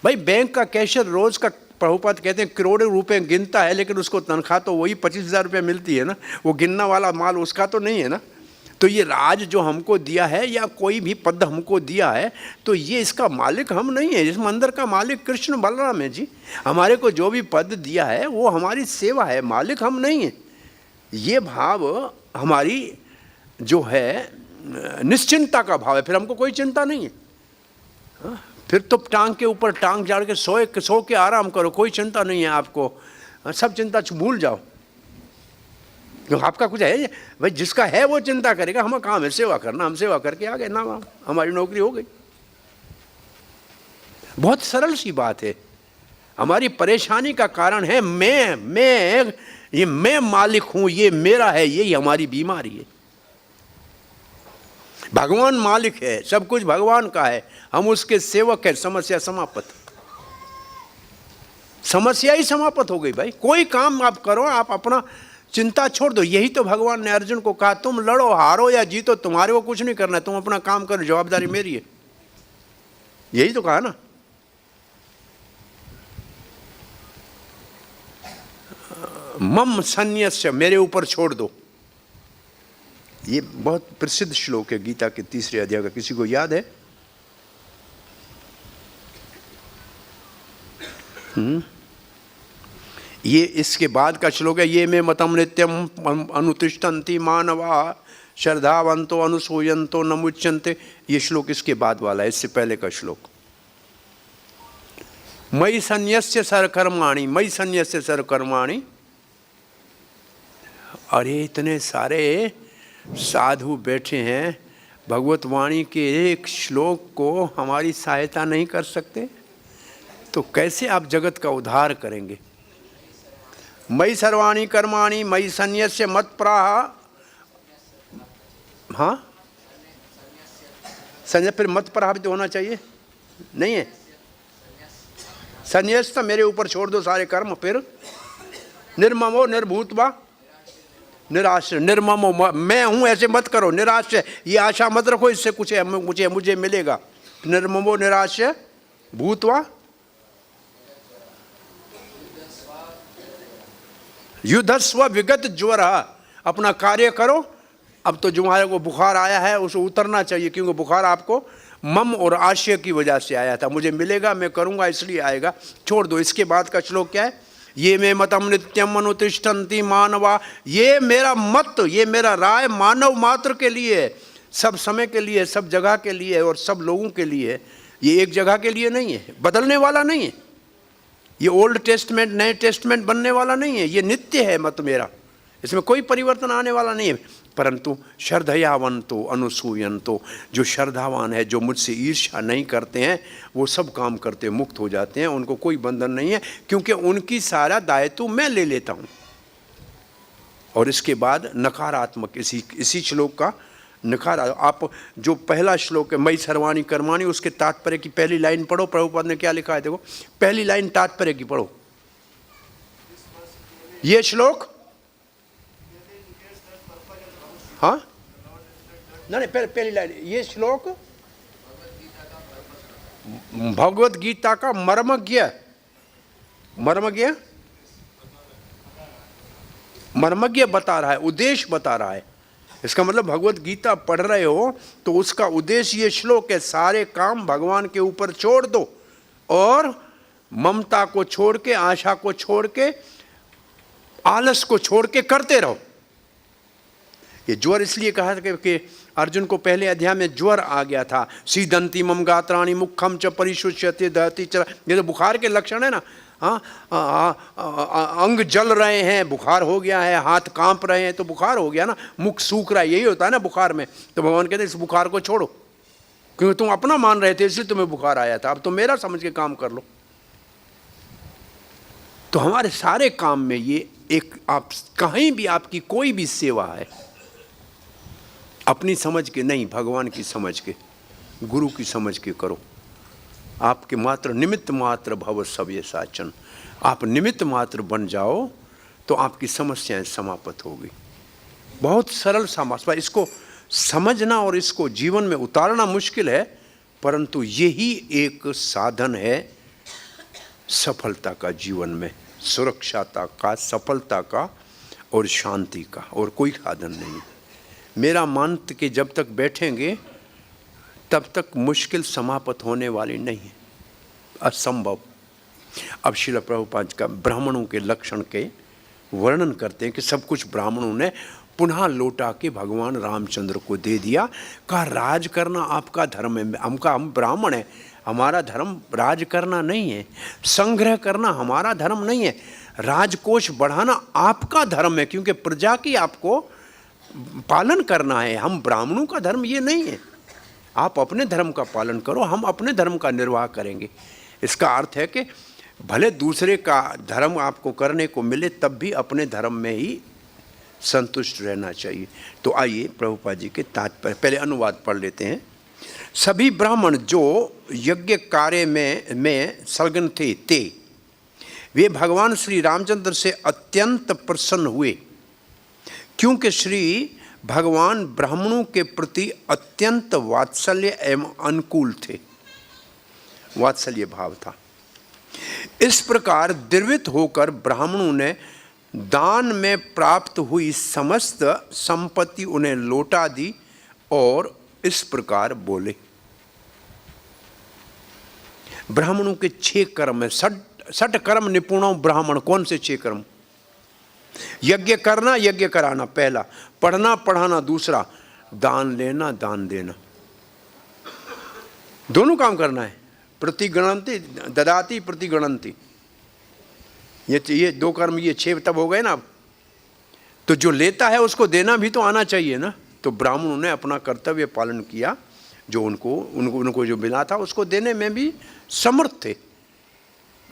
भाई बैंक का कैशियर रोज का, प्रभुपाद कहते हैं, करोड़ों रुपए गिनता है, लेकिन उसको तनख्वाह तो वही 25,000 रुपये मिलती है ना। वो गिनना वाला माल उसका तो नहीं है ना। तो ये राज जो हमको दिया है या कोई भी पद हमको दिया है, तो ये इसका मालिक हम नहीं है। इस मंदिर का मालिक कृष्ण बलराम है जी। हमारे को जो भी पद दिया है वो हमारी सेवा है, मालिक हम नहीं है। ये भाव हमारी जो है निश्चिंता का भाव है, फिर हमको कोई चिंता नहीं है। फिर तो टांग के ऊपर टांग जाड़ के सो के आराम करो, कोई चिंता नहीं है आपको। सब चिंता भूल जाओ, जो आपका कुछ है भाई, जिसका है वो चिंता करेगा। हमें काम है सेवा करना, हम सेवा करके आ गए ना, हमारी नौकरी हो गई। बहुत सरल सी बात है। हमारी परेशानी का कारण है मैं मालिक हूं, ये मेरा है, यही हमारी बीमारी है। भगवान मालिक है, सब कुछ भगवान का है, हम उसके सेवक हैं। समस्या समाप्त, समस्या ही समाप्त हो गई भाई। कोई काम आप करो, आप अपना चिंता छोड़ दो। यही तो भगवान ने अर्जुन को कहा, तुम लड़ो हारो या जीतो, तुम्हारे को कुछ नहीं करना है, तुम अपना काम करो, जवाबदारी मेरी है। यही तो कहा ना। मम सन्यस्य, मेरे ऊपर छोड़ दो। ये बहुत प्रसिद्ध श्लोक है गीता के 3रे अध्याय का, किसी को याद है? ये इसके बाद का श्लोक है, ये मे मतम नित्यम अनुतिष्ठन्ति मानवा श्रद्धावंतो अनुसूयन्तो न मुच्यन्ते। ये श्लोक इसके बाद वाला है, इससे पहले का श्लोक। मयि सन्यस्य सर्वकर्माणि, मयि सन्यस्य सर्वकर्माणि। अरे इतने सारे साधु बैठे हैं, भगवत वाणी के एक श्लोक को हमारी सहायता नहीं कर सकते, तो कैसे आप जगत का उद्धार करेंगे? मयि सर्वाणि कर्माणि मयि सन्यस्य मत्पराः। हाँ, संन्यास फिर मत्पराः भी तो होना चाहिए, नहीं है? संन्यास तो मेरे ऊपर छोड़ दो सारे कर्म। फिर निर्ममो निर्भूतवा निराश्रय, निर्ममो मैं हूं ऐसे मत करो, निराश्रय ये आशा मत रखो इससे कुछ है, मुझे मिलेगा। निर्ममो निराश्रय भूतवा युद्धस्व विगत ज्वर। अपना कार्य करो। अब तो तुम्हारे को बुखार आया है उसे उतरना चाहिए, क्योंकि बुखार आपको मम और आशय की वजह से आया था। मुझे मिलेगा, मैं करूंगा इसलिए आएगा, छोड़ दो। इसके बाद का श्लोक क्या है? ये मे मतम नित्यम अनुतिष्ठन्ति मानवा। ये मेरा मत, ये मेरा राय मानव मात्र के लिए, सब समय के लिए, सब जगह के लिए और सब लोगों के लिए। ये एक जगह के लिए नहीं है, बदलने वाला नहीं है। ये ओल्ड टेस्टमेंट नए टेस्टमेंट बनने वाला नहीं है, ये नित्य है मत मेरा, इसमें कोई परिवर्तन आने वाला नहीं है। परंतु श्रद्धयावंतो अनुसूयन्तो, जो श्रद्धावान है, जो मुझसे ईर्ष्या नहीं करते हैं, वो सब काम करते मुक्त हो जाते हैं, उनको कोई बंधन नहीं है, क्योंकि उनकी सारा दायित्व मैं ले लेता हूँ। और इसके बाद नकारात्मक, इसी श्लोक का नकार। आप जो पहला श्लोक है मयि सर्वाणि कर्माणि, उसके तात्पर्य की पहली लाइन पढ़ो। प्रभुपाद ने क्या लिखा है देखो, पहली लाइन तात्पर्य की पढ़ो। ये श्लोक, हाँ नहीं, पहली लाइन, ये श्लोक भगवत गीता का मर्मज्ञ बता रहा है, उद्देश्य बता रहा है। इसका मतलब भगवत गीता पढ़ रहे हो तो उसका उद्देश्य ये श्लोक है, सारे काम भगवान के ऊपर छोड़ दो और ममता को छोड़ के, आशा को छोड़ के, आलस को छोड़ के करते रहो। ये ज्वर इसलिए कहा था कि अर्जुन को पहले अध्याय में ज्वर आ गया था। सीदंती मम गात्राणि मुखम च परिशुष्यते दहति च, ये तो बुखार के लक्षण है ना। अंग जल रहे हैं, बुखार हो गया है, हाथ कांप रहे हैं तो बुखार हो गया ना, मुख सूख रहा है, यही होता है ना बुखार में। तो भगवान कहते हैं इस बुखार को छोड़ो, क्योंकि तुम अपना मान रहे थे इसलिए तुम्हें बुखार आया था, अब तो मेरा समझ के काम कर लो। तो हमारे सारे काम में ये एक, आप कहीं भी आपकी कोई भी सेवा है, अपनी समझ के नहीं, भगवान की समझ के, गुरु की समझ के करो। आपके मात्र निमित्त मात्र भव सव्य साचन, आप निमित्त मात्र बन जाओ तो आपकी समस्याएं समाप्त होगी। बहुत सरल समस्या, इसको समझना और इसको जीवन में उतारना मुश्किल है, परंतु यही एक साधन है सफलता का, जीवन में सुरक्षाता का, सफलता का और शांति का, और कोई साधन नहीं। मेरा मानत के जब तक बैठेंगे तब तक मुश्किल समाप्त होने वाली नहीं है, असंभव। अब श्रील प्रभुपाद का ब्राह्मणों के लक्षण के वर्णन करते हैं कि सब कुछ ब्राह्मणों ने पुनः लौटा के भगवान रामचंद्र को दे दिया। कहा राज करना आपका धर्म है, हम ब्राह्मण हैं, हमारा धर्म राज करना नहीं है, संग्रह करना हमारा धर्म नहीं है, राजकोष बढ़ाना आपका धर्म है, क्योंकि प्रजा की आपको पालन करना है। हम ब्राह्मणों का धर्म ये नहीं है, आप अपने धर्म का पालन करो, हम अपने धर्म का निर्वाह करेंगे। इसका अर्थ है कि भले दूसरे का धर्म आपको करने को मिले, तब भी अपने धर्म में ही संतुष्ट रहना चाहिए। तो आइए प्रभुपाद जी के तात्पर्य, पहले अनुवाद पढ़ लेते हैं। सभी ब्राह्मण जो यज्ञ कार्य में संलग्न थे वे भगवान श्री रामचंद्र से अत्यंत प्रसन्न हुए, क्योंकि श्री भगवान ब्राह्मणों के प्रति अत्यंत वात्सल्य एवं अनुकूल थे, वात्सल्य भाव था। इस प्रकार द्रवित होकर ब्राह्मणों ने दान में प्राप्त हुई समस्त संपत्ति उन्हें लौटा दी और इस प्रकार बोले। ब्राह्मणों के 6 कर्म है, 60 कर्म निपुणों ब्राह्मण। कौन से 6 कर्म? यज्ञ करना, यज्ञ कराना पहला, पढ़ना पढ़ाना दूसरा, दान लेना दान देना, दोनों काम करना है। प्रतिगणन्ति ददाति प्रतिगणन्ति, ये 2 कर्म, ये 6 तब हो गए ना। तो जो लेता है उसको देना भी तो आना चाहिए ना। तो ब्राह्मणों ने अपना कर्तव्य पालन किया, जो उनको जो मिला था उसको देने में भी समर्थ थे।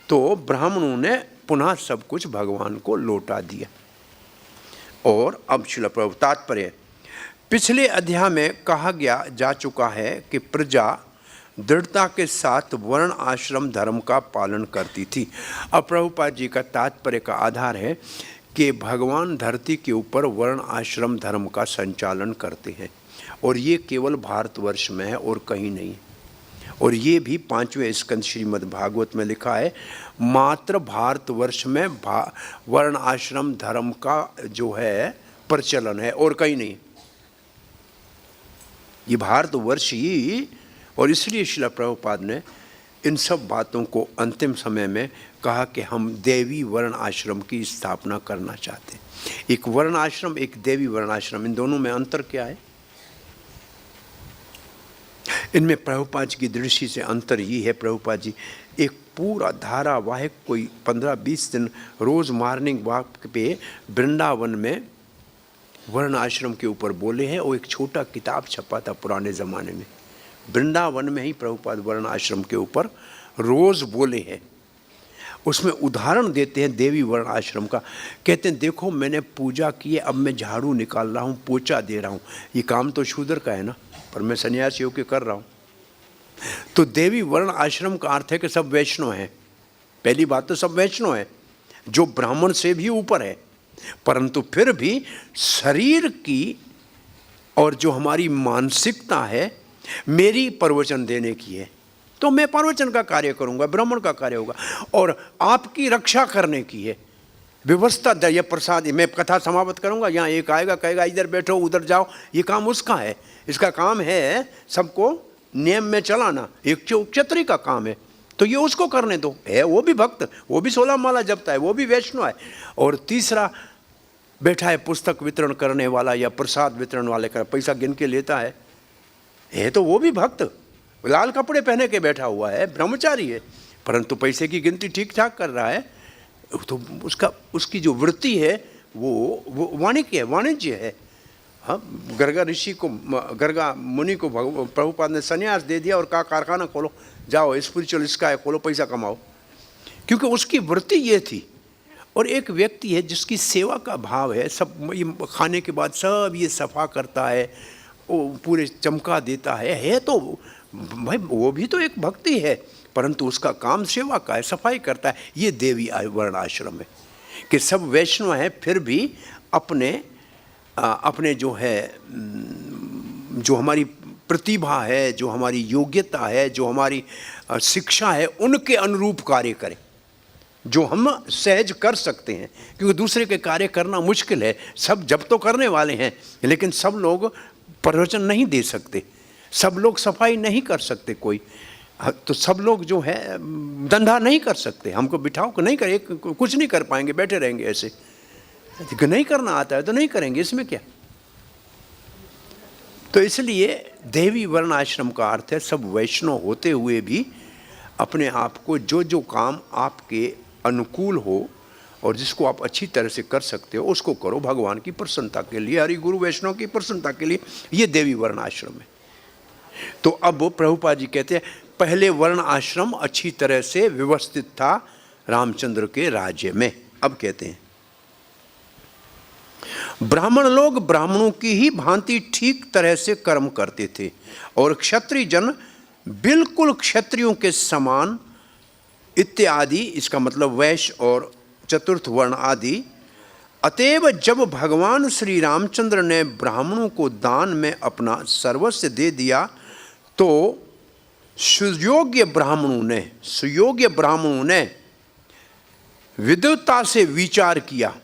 तो ब्राह्मणों ने पुनः सब कुछ भगवान को लौटा दिया। और अब श्रील प्रभु तात्पर्य, पिछले अध्याय में कहा गया जा चुका है कि प्रजा दृढ़ता के साथ वर्ण आश्रम धर्म का पालन करती थी। अब प्रभुपाद जी का तात्पर्य का आधार है कि भगवान धरती के ऊपर वर्ण आश्रम धर्म का संचालन करते हैं, और ये केवल भारतवर्ष में है और कहीं नहीं। और ये भी 5वें स्कंद श्रीमद् भागवत में लिखा है, मात्र भारतवर्ष में वर्ण आश्रम धर्म का जो है प्रचलन है और कहीं नहीं। ये भारतवर्ष ही, और इसलिए श्रील प्रभुपाद ने इन सब बातों को अंतिम समय में कहा कि हम देवी वर्ण आश्रम की स्थापना करना चाहते हैं। एक वर्ण आश्रम, एक देवी वर्ण आश्रम, इन दोनों में अंतर क्या है? इनमें प्रभुपाद जी की दृष्टि से अंतर ये है, प्रभुपाद जी एक पूरा धारावाहिक कोई 15-20 दिन रोज़ मॉर्निंग वॉक पे वृंदावन में वर्ण आश्रम के ऊपर बोले हैं, और एक छोटा किताब छपा था पुराने ज़माने में, वृंदावन में ही प्रभुपाद वर्ण आश्रम के ऊपर रोज़ बोले हैं। उसमें उदाहरण देते हैं देवी वर्ण आश्रम का। कहते हैं देखो मैंने पूजा की है, अब मैं झाड़ू निकाल रहा हूँ, पोछा दे रहा हूँ, ये काम तो शूद्र का है ना, पर मैं सन्यासी होकर कर रहा हूँ। तो देवी वर्ण आश्रम का अर्थ है कि सब वैष्णव हैं। पहली बात तो सब वैष्णव है, जो ब्राह्मण से भी ऊपर है, परंतु फिर भी शरीर की और जो हमारी मानसिकता है मेरी प्रवचन देने की है, तो मैं प्रवचन का कार्य करूंगा, ब्राह्मण का कार्य होगा, और आपकी रक्षा करने की है। व्यवस्था दया प्रसाद, मैं कथा समाप्त करूंगा, यहाँ एक आएगा कहेगा इधर बैठो उधर जाओ, ये काम उसका है। इसका काम है सबको नियम में चलाना, एक क्षत्रिय का काम है। तो ये उसको करने दो, है वो भी भक्त, वो भी 16 माला जपता है, वो भी वैष्णव है। और तीसरा बैठा है पुस्तक वितरण करने वाला या प्रसाद वितरण वाले का, पैसा गिन के लेता है तो वो भी भक्त, लाल कपड़े पहने के बैठा हुआ है, ब्रह्मचारी है, परंतु पैसे की गिनती ठीक ठाक कर रहा है। तो उसकी जो वृत्ति है वो वाणिज्य है। हाँ, गर्गा ऋषि को, गर्गा मुनि को प्रभुपाद ने संन्यास दे दिया और कहा कारखाना खोलो, जाओ स्पिरिचुअल इसका है, खोलो, पैसा कमाओ, क्योंकि उसकी वृत्ति ये थी। और एक व्यक्ति है जिसकी सेवा का भाव है, सब ये खाने के बाद सब ये सफा करता है, वो पूरे चमका देता है तो भाई वो भी तो एक भक्ति है, परंतु उसका काम सेवा का है, सफाई करता है। ये देवी वर्ण आश्रम है कि सब वैष्णव हैं, फिर भी अपने जो है, जो हमारी प्रतिभा है, जो हमारी योग्यता है, जो हमारी शिक्षा है, उनके अनुरूप कार्य करें, जो हम सहज कर सकते हैं। क्योंकि दूसरे के कार्य करना मुश्किल है, सब जब तो करने वाले हैं, लेकिन सब लोग प्रवचन नहीं दे सकते, सब लोग सफाई नहीं कर सकते, कोई तो सब लोग जो है धंधा नहीं कर सकते। हमको बिठाओ को नहीं करे, कुछ नहीं कर पाएंगे, बैठे रहेंगे ऐसे। नहीं करना आता है तो नहीं करेंगे, इसमें क्या। तो इसलिए देवी वर्ण आश्रम का अर्थ है सब वैष्णव होते हुए भी अपने आप को जो काम आपके अनुकूल हो और जिसको आप अच्छी तरह से कर सकते हो उसको करो, भगवान की प्रसन्नता के लिए, हरि गुरु वैष्णव की प्रसन्नता के लिए। ये देवी वर्ण आश्रम है। तो अब प्रभुपाद जी कहते हैं पहले वर्ण आश्रम अच्छी तरह से व्यवस्थित था रामचंद्र के राज्य में। अब कहते हैं ब्राह्मण लोग ब्राह्मणों की ही भांति ठीक तरह से कर्म करते थे और क्षत्रिय जन बिल्कुल क्षत्रियों के समान इत्यादि, इसका मतलब वैश्य और चतुर्थ वर्ण आदि। अतएव जब भगवान श्री रामचंद्र ने ब्राह्मणों को दान में अपना सर्वस्व दे दिया तो सुयोग्य ब्राह्मणों ने विद्वता से विचार किया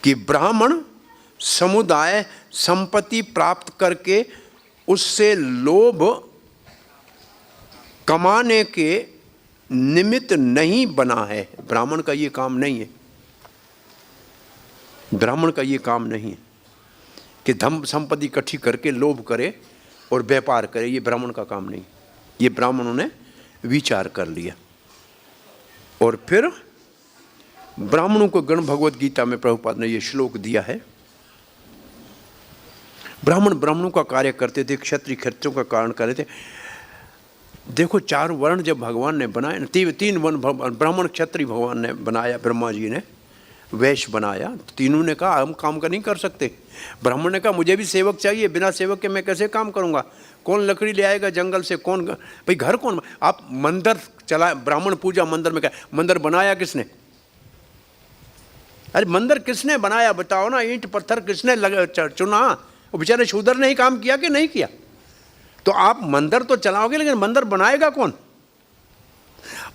कि ब्राह्मण समुदाय संपत्ति प्राप्त करके उससे लोभ कमाने के निमित्त नहीं बना है। ब्राह्मण का ये काम नहीं है, ब्राह्मण का ये काम नहीं है कि धन संपत्ति इकट्ठी करके लोभ करे और व्यापार करे, ये ब्राह्मण का काम नहीं। ये ब्राह्मणों ने विचार कर लिया। और फिर ब्राह्मणों को गण भगवत गीता में प्रभुपाद ने ये श्लोक दिया है। ब्राह्मणों का कार्य करते थे, क्षत्रिय क्षत्रियों का कारण कर रहे थे। देखो 4 वर्ण जब भगवान ने बनाए, 3 वर्ण ब्राह्मण क्षत्रिय भगवान ने बनाया, ब्रह्मा जी ने वैश्य बनाया, तीनों ने कहा हम काम का नहीं कर सकते। ब्राह्मण ने कहा मुझे भी सेवक चाहिए, बिना सेवक के मैं कैसे काम करूंगा, कौन लकड़ी ले आएगा जंगल से, कौन भाई घर कौन, आप मंदिर चला, ब्राह्मण पूजा मंदिर में क्या, मंदिर बनाया किसने, अरे मंदिर किसने बनाया बताओ ना, ईंट पत्थर किसने चुना, वो बेचारे शूद्र ने ही काम किया कि नहीं किया। तो आप मंदिर तो चलाओगे लेकिन मंदिर बनाएगा कौन,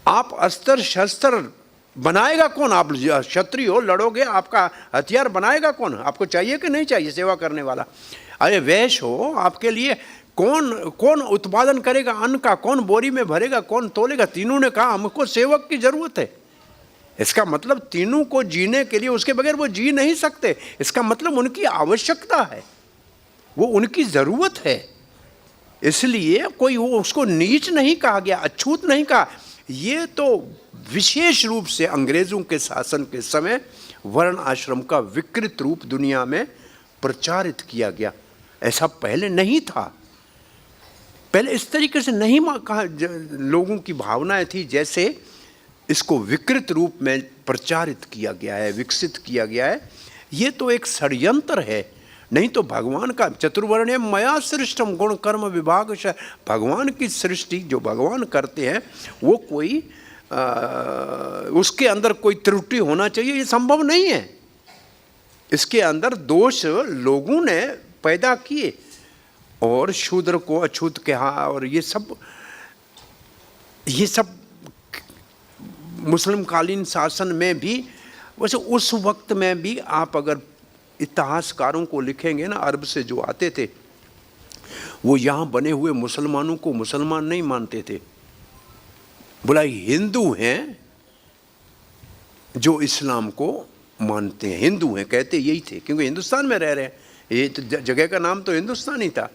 आप अस्त्र शस्त्र बनाएगा कौन, आप क्षत्रिय हो लड़ोगे, आपका हथियार बनाएगा कौन, आपको चाहिए कि नहीं चाहिए सेवा करने वाला। अरे वैश्य हो, आपके लिए कौन उत्पादन करेगा अन्न का, कौन बोरी में भरेगा, कौन तोलेगा। तीनों ने कहा हमको सेवक की जरूरत है। इसका मतलब तीनों को जीने के लिए, उसके बगैर वो जी नहीं सकते। इसका मतलब उनकी आवश्यकता है, वो उनकी जरूरत है। इसलिए कोई वो उसको नीच नहीं कहा गया, अछूत नहीं कहा। ये तो विशेष रूप से अंग्रेजों के शासन के समय वर्ण आश्रम का विकृत रूप दुनिया में प्रचारित किया गया। ऐसा पहले नहीं था, पहले इस तरीके से नहीं कहा, लोगों की भावनाएं थी, जैसे इसको विकृत रूप में प्रचारित किया गया है, विकसित किया गया है। ये तो एक षड्यंत्र है, नहीं तो भगवान का चतुर्वर्ण्य मया सृष्टम गुण कर्म विभाग, भगवान की सृष्टि जो भगवान करते हैं वो कोई उसके अंदर कोई त्रुटि होना चाहिए, ये संभव नहीं है। इसके अंदर दोष लोगों ने पैदा किए और शूद्र को अछूत कहा, और ये सब मुस्लिम कालीन शासन में भी, वैसे उस वक्त में भी आप अगर इतिहासकारों को लिखेंगे ना, अरब से जो आते थे वो यहाँ बने हुए मुसलमानों को मुसलमान नहीं मानते थे, बोला हिंदू हैं जो इस्लाम को मानते हैं, हिंदू हैं, कहते यही थे क्योंकि हिंदुस्तान में रह रहे हैं, ये तो जगह का नाम तो हिंदुस्तान ही था।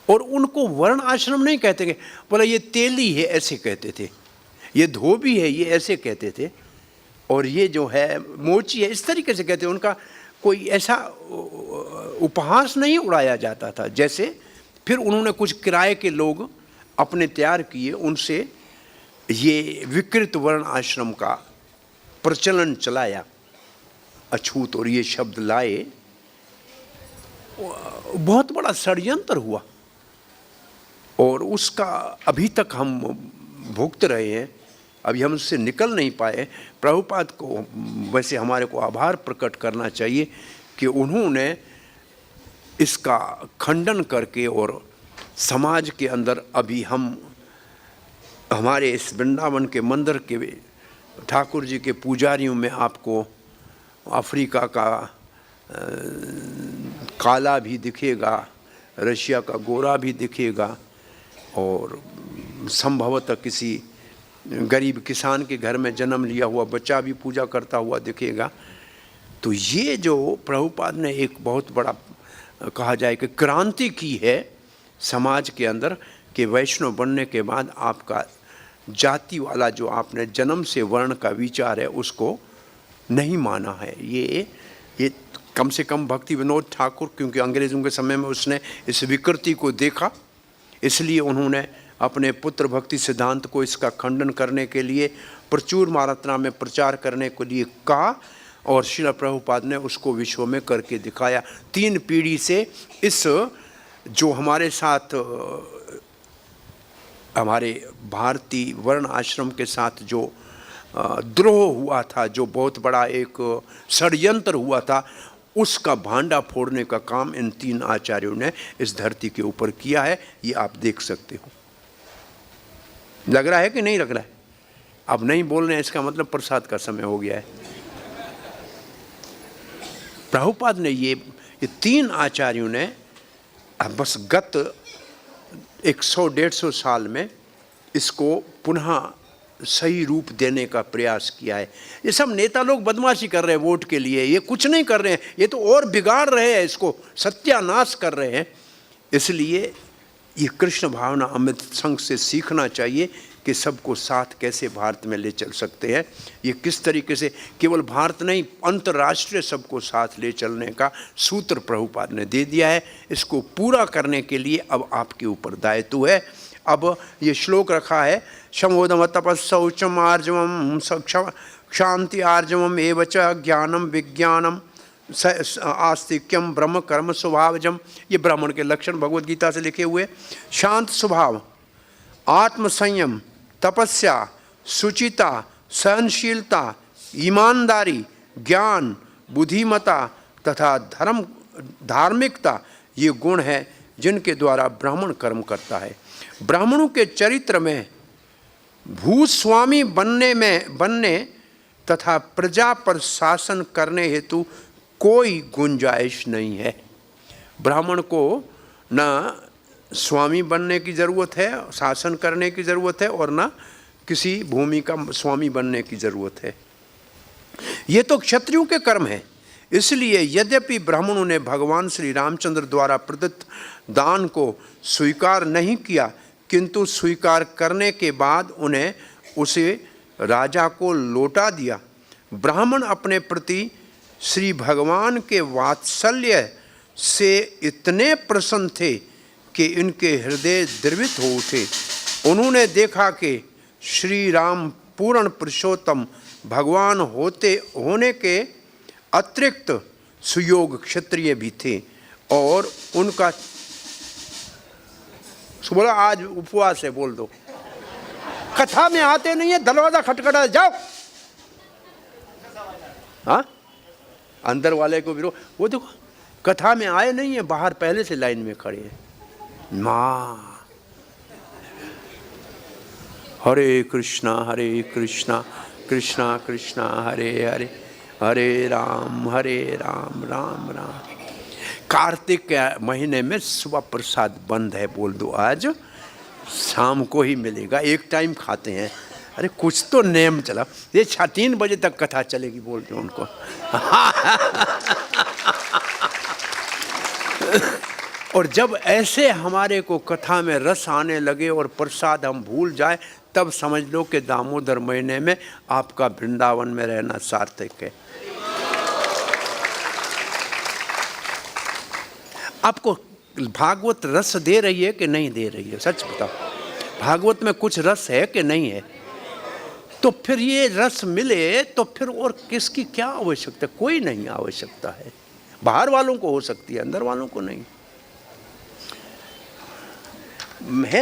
और उनको वर्ण आश्रम नहीं कहते, बोला ये तेली है ऐसे कहते थे, ये धोबी है ये ऐसे कहते थे, और ये जो है मोची है इस तरीके से कहते। उनका कोई ऐसा उपहास नहीं उड़ाया जाता था। जैसे फिर उन्होंने कुछ किराए के लोग अपने तैयार किए, उनसे ये विकृत वर्ण आश्रम का प्रचलन चलाया, अछूत और ये शब्द लाए, बहुत बड़ा षड्यंत्र हुआ और उसका अभी तक हम भुगत रहे हैं, अभी हम उससे निकल नहीं पाए। प्रभुपाद को वैसे हमारे को आभार प्रकट करना चाहिए कि उन्होंने इसका खंडन करके और समाज के अंदर अभी हम हमारे इस वृंदावन के मंदिर के ठाकुर जी के पुजारियों में आपको अफ्रीका का काला भी दिखेगा, रशिया का गोरा भी दिखेगा, और संभवतः किसी गरीब किसान के घर में जन्म लिया हुआ बच्चा भी पूजा करता हुआ दिखेगा। तो ये जो प्रभुपाद ने एक बहुत बड़ा कहा जाए कि क्रांति की है समाज के अंदर, कि वैष्णव बनने के बाद आपका जाति वाला जो आपने जन्म से वर्ण का विचार है उसको नहीं माना है। ये कम से कम भक्ति विनोद ठाकुर, क्योंकि अंग्रेज़ों के समय में उसने इस विकृति को देखा, इसलिए उन्होंने अपने पुत्र भक्ति सिद्धांत को इसका खंडन करने के लिए प्रचुर मात्रा में प्रचार करने के लिए कहा, और श्रील प्रभुपाद ने उसको विश्व में करके दिखाया। 3 पीढ़ी से इस जो हमारे साथ हमारे भारतीय वर्ण आश्रम के साथ जो द्रोह हुआ था, जो बहुत बड़ा एक षड्यंत्र हुआ था, उसका भांडा फोड़ने का काम इन 3 आचार्यों ने इस धरती के ऊपर किया है। ये आप देख सकते हो। लग रहा है कि नहीं लग रहा है? अब नहीं बोल रहे हैं, इसका मतलब प्रसाद का समय हो गया है। प्रभुपाद ने ये 3 आचार्यों ने बस गत 100-150 साल में इसको पुनः सही रूप देने का प्रयास किया है। ये सब नेता लोग बदमाशी कर रहे हैं वोट के लिए, ये कुछ नहीं कर रहे हैं, ये तो और बिगाड़ रहे हैं, इसको सत्यानाश कर रहे हैं। इसलिए ये कृष्ण भावना अमृत संघ से सीखना चाहिए कि सबको साथ कैसे भारत में ले चल सकते हैं। ये किस तरीके से केवल भारत नहीं, अंतर्राष्ट्रीय सबको साथ ले चलने का सूत्र प्रभुपाद ने दे दिया है। इसको पूरा करने के लिए अब आपके ऊपर दायित्व है। अब ये श्लोक रखा है, शमोदम तपस्सौचम आर्जवम शांति आर्जवम एवच ज्ञानम विज्ञानम आस्तिक्यम ब्रह्म कर्म स्वभावजम। ये ब्राह्मण के लक्षण भगवद गीता से लिखे हुए। शांत स्वभाव, आत्मसंयम, तपस्या, शुचिता, सहनशीलता, ईमानदारी, ज्ञान, बुद्धिमता तथा धार्मिकता ये गुण हैं जिनके द्वारा ब्राह्मण कर्म करता है। ब्राह्मणों के चरित्र में भूस्वामी बनने तथा प्रजा पर शासन करने हेतु कोई गुंजाइश नहीं है। ब्राह्मण को न स्वामी बनने की ज़रूरत है, शासन करने की ज़रूरत है, और न किसी भूमि का स्वामी बनने की ज़रूरत है। ये तो क्षत्रियों के कर्म है। इसलिए यद्यपि ब्राह्मणों ने भगवान श्री रामचंद्र द्वारा प्रदत्त दान को स्वीकार नहीं किया, किंतु स्वीकार करने के बाद उन्हें उसे राजा को लौटा दिया। ब्राह्मण अपने प्रति श्री भगवान के वात्सल्य से इतने प्रसन्न थे कि इनके हृदय द्रवित हो उठे। उन्होंने देखा कि श्री राम पूर्ण पुरुषोत्तम भगवान होने के अतिरिक्त सुयोग क्षत्रिय भी थे, और उनका बोला आज उपवास है, बोल दो। कथा में आते नहीं है, दरवाजा खटखटा जाओ। हाँ, अंदर वाले को विरोध, वो देखो कथा में आए नहीं है, बाहर पहले से लाइन में खड़े हैं। माँ हरे कृष्णा कृष्णा कृष्णा हरे हरे, हरे राम राम राम। कार्तिक के महीने में सुबह प्रसाद बंद है, बोल दो आज शाम को ही मिलेगा, एक टाइम खाते हैं। अरे कुछ तो नेम चला, ये 3 बजे तक कथा चलेगी बोल दो उनको। और जब ऐसे हमारे को कथा में रस आने लगे और प्रसाद हम भूल जाए, तब समझ लो कि दामोदर महीने में आपका वृंदावन में रहना सार्थक है। आपको भागवत रस दे रही है कि नहीं दे रही है? सच बताओ, भागवत में कुछ रस है कि नहीं है? तो फिर ये रस मिले तो फिर और किसकी क्या आवश्यकता? कोई नहीं आवश्यकता है। बाहर वालों को हो सकती है, अंदर वालों को नहीं है।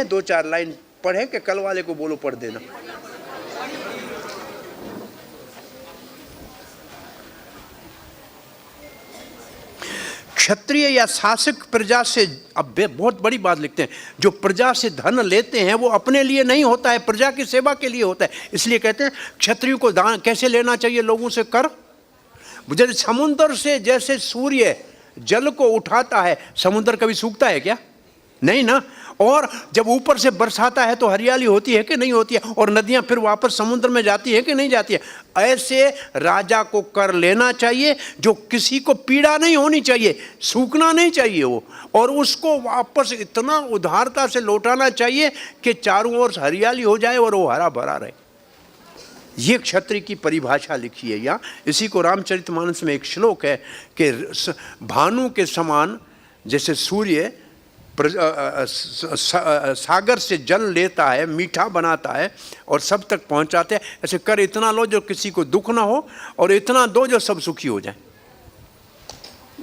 2-4 लाइन पढ़े कि कल वाले को बोलो पढ़ देना। क्षत्रिय या शासक प्रजा से, अब बहुत बड़ी बात लिखते हैं, जो प्रजा से धन लेते हैं वो अपने लिए नहीं होता है, प्रजा की सेवा के लिए होता है। इसलिए कहते हैं क्षत्रिय को दान कैसे लेना चाहिए लोगों से कर। जैसे समुद्र से जैसे सूर्य जल को उठाता है, समुद्र कभी सूखता है क्या? नहीं ना। और जब ऊपर से बरसाता है तो हरियाली होती है कि नहीं होती है, और नदियां फिर वापस समुद्र में जाती है कि नहीं जाती है। ऐसे राजा को कर लेना चाहिए, जो किसी को पीड़ा नहीं होनी चाहिए, सूखना नहीं चाहिए वो, और उसको वापस इतना उदारता से लौटाना चाहिए कि चारों ओर हरियाली हो जाए और वो हरा भरा रहे। ये क्षत्रिय की परिभाषा लिखी है यहाँ। इसी को रामचरितमानस में एक श्लोक है कि भानु के समान जैसे सूर्य सागर से जल लेता है, मीठा बनाता है और सब तक पहुंचाते हैं, ऐसे कर इतना लो जो किसी को दुख ना हो, और इतना दो जो सब सुखी हो जाए।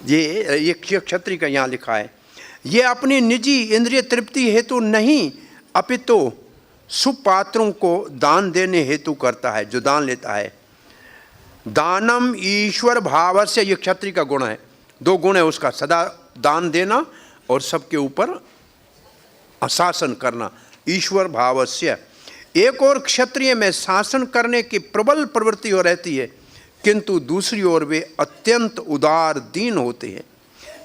ये क्षत्रिय का यहाँ लिखा है। ये अपनी निजी इंद्रिय तृप्ति हेतु नहीं, अपितु सुपात्रों को दान देने हेतु करता है। जो दान लेता है, दानम ईश्वर भाव से, ये क्षत्रिय का गुण है। 2 गुण है उसका, सदा दान देना और सबके ऊपर शासन करना, ईश्वर भावस्य। एक और क्षत्रिय में शासन करने की प्रबल प्रवृत्ति हो रहती है, किंतु दूसरी ओर वे अत्यंत उदार दीन होते हैं।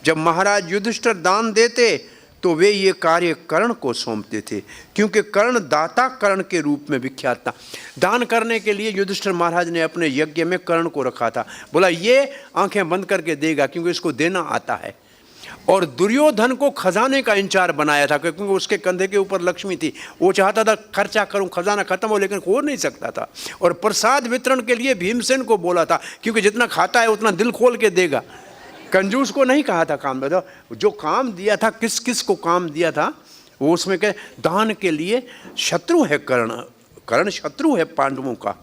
जब महाराज युधिष्ठिर दान देते तो वे ये कार्य कर्ण को सौंपते थे, क्योंकि कर्ण दाता कर्ण के रूप में विख्यात था। दान करने के लिए युधिष्ठिर महाराज ने अपने यज्ञ में कर्ण को रखा था, बोला ये आंखें बंद करके देगा क्योंकि इसको देना आता है। और दुर्योधन को खजाने का इंचार्ज बनाया था, क्योंकि उसके कंधे के ऊपर लक्ष्मी थी। वो चाहता था खर्चा करूं, खजाना खत्म हो, लेकिन हो नहीं सकता था। और प्रसाद वितरण के लिए भीमसेन को बोला था, क्योंकि जितना खाता है उतना दिल खोल के देगा। कंजूस को नहीं कहा था काम में। जो काम दिया था, किस किस को काम दिया था वो उसमें कहे, दान के लिए शत्रु है कर्ण, कर्ण शत्रु है पांडवों का,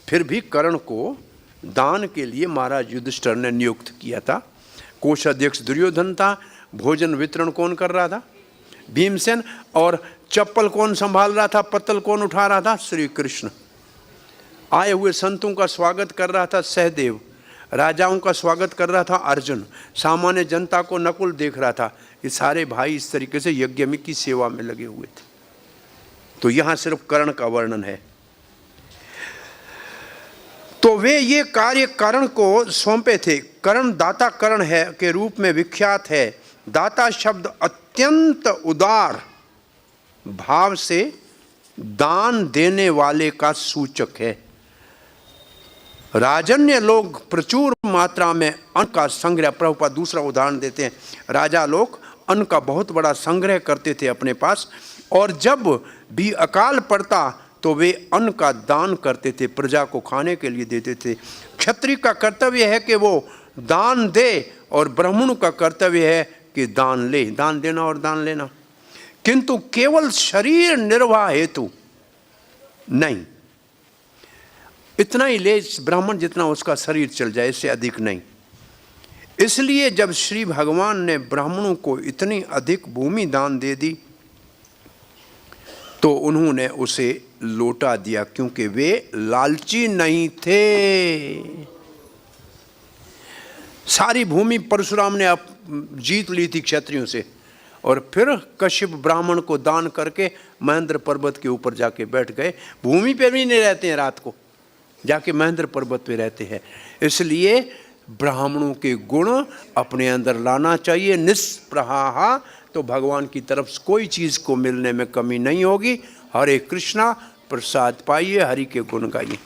फिर भी कर्ण को दान के लिए महाराज युधिष्ठिर ने नियुक्त किया था। कोषाध्यक्ष दुर्योधन था, भोजन वितरण कौन कर रहा था? भीमसेन। और चप्पल कौन संभाल रहा था, पत्तल कौन उठा रहा था? श्री कृष्ण। आए हुए संतों का स्वागत कर रहा था सहदेव, राजाओं का स्वागत कर रहा था अर्जुन, सामान्य जनता को नकुल देख रहा था। ये सारे भाई इस तरीके से यज्ञ में की सेवा में लगे हुए थे। तो यहाँ सिर्फ कर्ण का वर्णन है। तो वे ये कार्य कर्ण को सौंपे थे। कर्ण दाता कर्ण है के रूप में विख्यात है। दाता शब्द अत्यंत उदार भाव से दान देने वाले का सूचक है। राजन्य लोग प्रचुर मात्रा में अन्न का संग्रह, प्रभुपाद दूसरा उदाहरण देते हैं, राजा लोग अन्न का बहुत बड़ा संग्रह करते थे अपने पास, और जब भी अकाल पड़ता तो वे अन्न का दान करते थे, प्रजा को खाने के लिए देते थे। क्षत्रिय का कर्तव्य है कि वो दान दे, और ब्राह्मण का कर्तव्य है कि दान ले, दान देना और दान लेना, किंतु केवल शरीर निर्वाह हेतु नहीं। इतना ही ले ब्राह्मण जितना उसका शरीर चल जाए, इससे अधिक नहीं। इसलिए जब श्री भगवान ने ब्राह्मणों को इतनी अधिक भूमि दान दे दी तो उन्होंने उसे लौटा दिया, क्योंकि वे लालची नहीं थे। सारी भूमि परशुराम ने जीत ली थी क्षत्रियों से, और फिर कश्यप ब्राह्मण को दान करके महेंद्र पर्वत के ऊपर जाके बैठ गए। भूमि पे भी नहीं रहते हैं, रात को जाके महेंद्र पर्वत पे रहते हैं। इसलिए ब्राह्मणों के गुण अपने अंदर लाना चाहिए, निष्प्रहा, तो भगवान की तरफ से कोई चीज़ को मिलने में कमी नहीं होगी। हरे कृष्णा। प्रसाद पाइए, हरि के गुण गाइए।